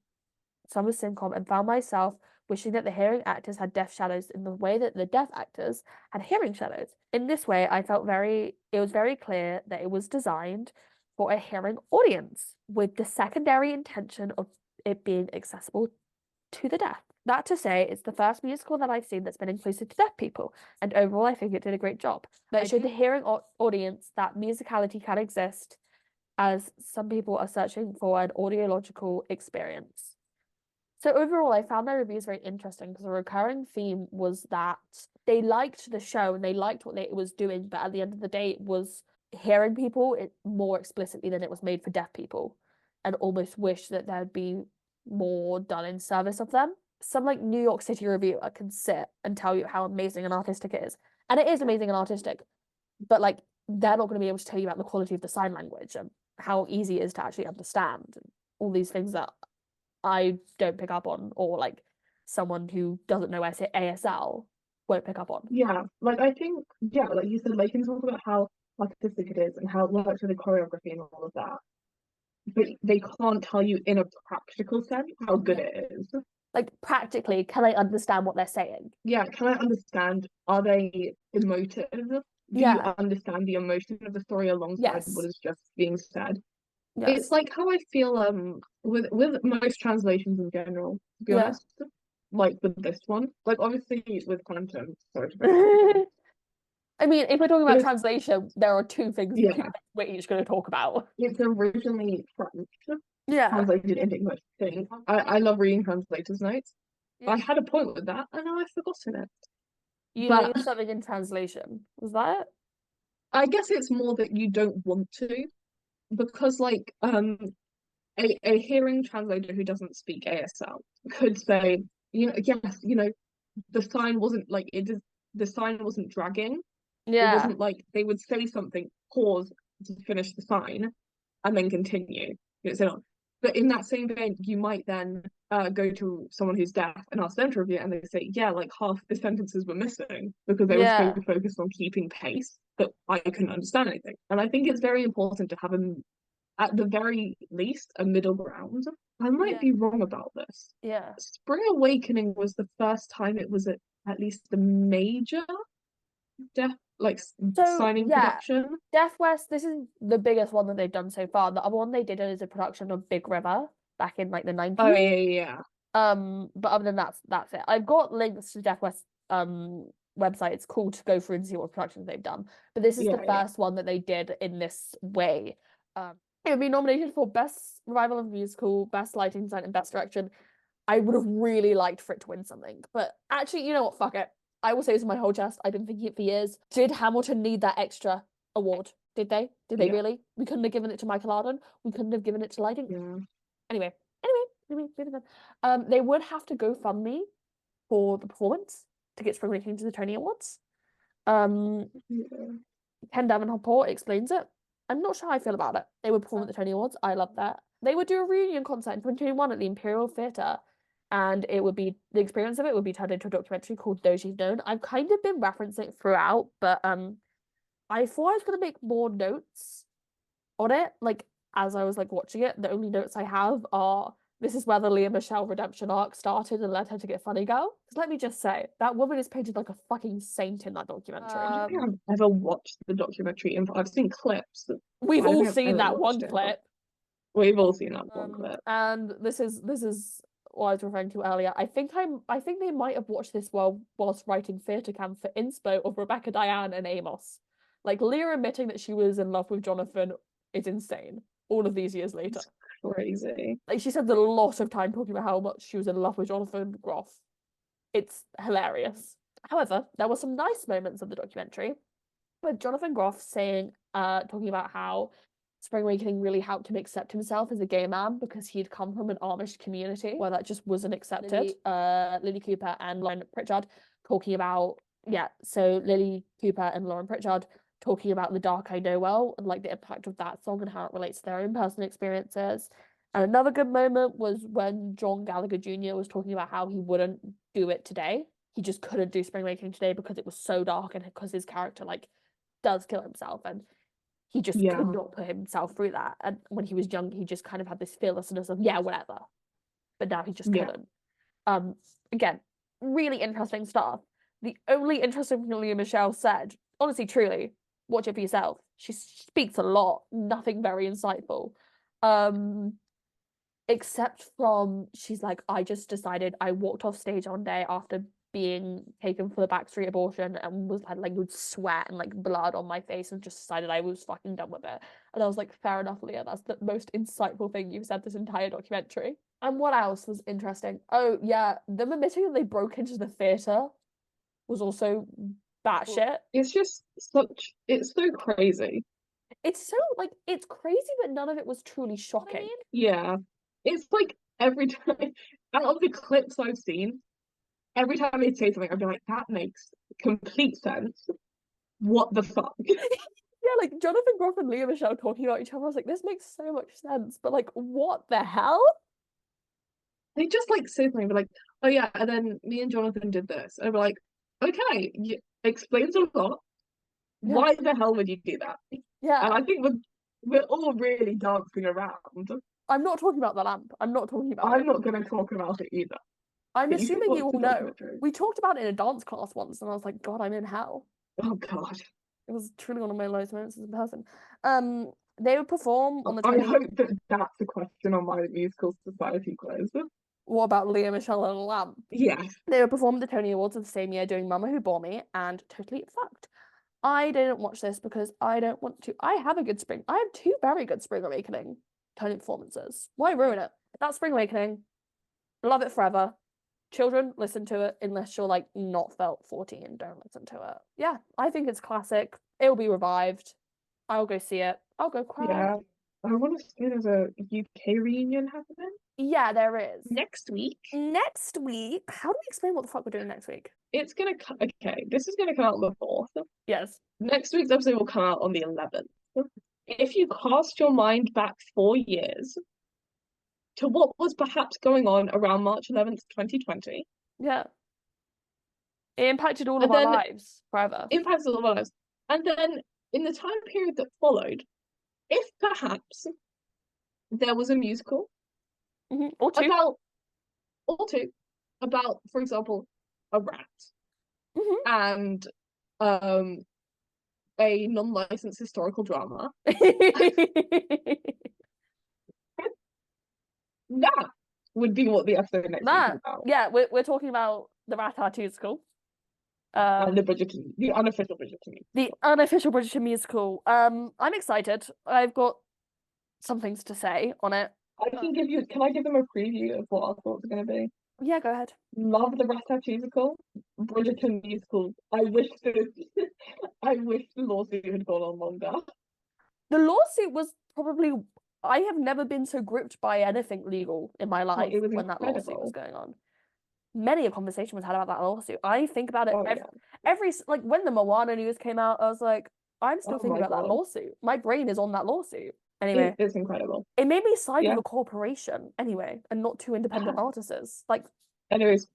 and found myself wishing that the hearing actors had deaf shadows in the way that the deaf actors had hearing shadows. In this way, it was very clear that it was designed for a hearing audience, with the secondary intention of it being accessible to the deaf. That to say, it's the first musical that I've seen that's been inclusive to deaf people, and overall I think it did a great job. But it showed the hearing audience that musicality can exist as some people are searching for an audiological experience. So overall, I found their reviews very interesting because a recurring theme was that they liked the show and they liked what it was doing, but at the end of the day, it was hearing people more explicitly than it was made for deaf people, and almost wish that there'd be more done in service of them. Some like New York City reviewer can sit and tell you how amazing and artistic it is, and it is amazing and artistic, but like they're not going to be able to tell you about the quality of the sign language and how easy it is to actually understand and all these things that I don't pick up on, or like someone who doesn't know ASL won't pick up on. Yeah, like I think, yeah, like you said, they can talk about how artistic it is and how it works with the choreography and all of that, but they can't tell you in a practical sense how good Yeah. it is. Like practically, can I understand what they're saying? Yeah, can I understand? Are they emotive? Do you Yeah. understand the emotion of the story alongside what Yes. is just being said? It's Yes. like how I feel with most translations in general, to be Yeah. honest. Like with this one. Like obviously with Quantum, sorry to break it to you. I mean, if we're talking But about it's translation, there are two things yeah, we're each going to talk about. it's originally French, Yeah. translated into English thing. I love reading translators' notes. I Yeah. had a point with that and now I've forgotten it. You But leave something in translation. Was that it? I guess it's more that you don't want to because like a hearing translator who doesn't speak ASL could say, you know, yes, you know, the sign wasn't like it is the sign wasn't dragging. It Yeah. wasn't like they would say something, pause to finish the sign, and then continue. You know, so but in that same vein, you might then go to someone who's deaf and ask them to review it, and they say, yeah, like half the sentences were missing because they were so Yeah. focused on keeping pace that I couldn't understand anything. And I think it's very important to have at the very least, a middle ground. I might Yeah. be wrong about this. Yeah. Spring Awakening was the first time it was at least the major deaf like So signing yeah, production. Deaf West, this is the biggest one that they've done so far. The other one they did is a production of Big River back in like the Oh 90s. yeah, But other than that's it. I've got links to Deaf West website. It's cool to go through and see what productions they've done. But this is the yeah, yeah, first one that they did in this way. It would be nominated for Best Revival of Musical, Best Lighting Design, and Best Direction. I would have really liked for it to win something. But actually, you know what? Fuck it. I will say this in my whole chest. I've been thinking it for years. Did Hamilton need that extra award? Did they? Did they yeah, really? We couldn't have given it to Michael Arden. We couldn't have given it to Lighting. yeah. Anyway, moving on. They would have to go fund me for the performance to get Spring Awakening to the Tony Awards. Um, Yeah. Ken Davenport explains it. I'm not sure how I feel about it. They would perform at the Tony Awards. I love that. They would do a reunion concert in 2021 at the Imperial Theatre, and it would be the experience of it would be turned into a documentary called Though She's Known. I've kind of been referencing it throughout, but I thought I was gonna make more notes on it. Like as I was like watching it, the only notes I have are this is where the Leah Michelle redemption arc started and led her to get Funny Girl. Because let me just say, that woman is painted like a fucking saint in that documentary. I don't think I've ever watched the documentary. I've seen clips, but We've I don't all think I've seen ever that watched one it. clip. We've all seen that one clip. And this is what I was referring to earlier. I think they might have watched this whilst writing theatre camp for inspo of Rebecca Diane and Amos. Like Leah admitting that she was in love with Jonathan is insane. All of these years later. It's crazy. Like she spends a lot of time talking about how much she was in love with Jonathan Groff. It's hilarious. However, there were some nice moments of the documentary with Jonathan Groff talking about how Spring Awakening really helped him accept himself as a gay man because he'd come from an Amish community where that just wasn't accepted. Lily Cooper and Lauren Pritchard talking about so Lily Cooper and Lauren Pritchard talking about The Dark I Know Well and like the impact of that song and how it relates to their own personal experiences. And another good moment was when John Gallagher Jr. was talking about how he wouldn't do it today. He just couldn't do Spring Awakening today because it was so dark and because his character like does kill himself and he just could Yeah, not put himself through that. And when he was young, he just kind of had this fearlessness of yeah, whatever. But now he just yeah, couldn't. Um, Again, really interesting stuff. The only interesting thing Leah Michelle said, honestly, truly, watch it for yourself. She speaks a lot, nothing very insightful. Um, except from she's like, I just decided I walked off stage one day after being taken for the backstreet abortion and was had like with sweat and like blood on my face and just decided I was fucking done with it. And I was like, fair enough, Leah. That's the most insightful thing you've said this entire documentary. And what else was interesting? Oh, yeah, them admitting that they broke into the theater was also batshit. It's just it's so crazy. It's so like it's crazy, but none of it was truly shocking. Yeah. It's like every time out of the clips I've seen, every time they say something, I'd be like, that makes complete sense. What the fuck? Yeah, like Jonathan Groff and Leah Michelle talking about each other. I was like, this makes so much sense, but like, what the hell? They just like say something, like, oh yeah, and then me and Jonathan did this. And we're like, okay, explains a lot. Yeah, Why the hell would you do that? And yeah. I think we're all really dancing around. I'm not talking about the lamp. I'm not talking about I'm it. not gonna talk about it either. I'm But you should assuming you watch all the know. documentary. We talked about it in a dance class once, and I was like, God, I'm in hell. Oh God. It was truly one of my lowest moments as a person. Um, they would perform on the I 20th. hope that that's the question on my musical society quiz. What about Leah Michelle and Lamp? Yes. They would perform at the Tony Awards of the same year doing Mama Who Bore Me and Totally Fucked. I didn't watch this because I don't want to. I have a good spring. I have two very good Spring Awakening Tony performances. Why ruin it? That's Spring Awakening. Love it forever. Children, listen to it unless you're like not felt 14. Don't listen to it. Yeah, I think it's classic. It'll be revived. I'll go see it. I'll go cry. Yeah. I want to say there's a UK reunion happening Yeah, there is. next week. Next week, how do we explain what the fuck we're doing next week? It's gonna okay, this is gonna come out on the 4th. Yes. Next week's episode will come out on the 11th. If you cast your mind back 4 years to what was perhaps going on around March 11th, 2020, Yeah. It impacted all of and our then lives forever. impacts all of us, and then in the time period that followed, if perhaps there was a musical Or two. about, or two, about, for example, a rat Hmm. and um a non-licensed historical drama, that would be what the episode next week is That, about. yeah, we're talking about the Ratatouille school. And the unofficial Bridgerton. The unofficial British musical. I'm excited. I've got some things to say on it. Can I give them a preview of what our thoughts are going to be? Yeah, go ahead. Love the Ratatouille musical, Bridgerton musical. I wish the lawsuit had gone on longer. The lawsuit was probably, I have never been so gripped by anything legal in my life It was when that lawsuit was incredible. going on. Many a conversation was had about that lawsuit. I think about it Oh yeah. every like when the Moana news came out, I was like, I'm still Oh thinking my about that God. lawsuit. My brain is on that lawsuit. Anyway, It's incredible. it made me side with Yeah. a corporation anyway, and not two independent artists. Like, Anyways,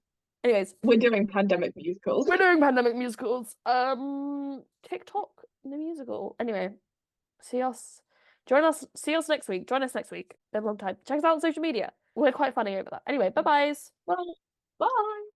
anyways, we're doing pandemic musicals. we're doing pandemic musicals. TikTok the musical. Anyway, see us. Join us. See us next week. Join us next week. Been a long time. Check us out on social media. We're quite funny over that. Anyway, bye byes. Bye. Bye.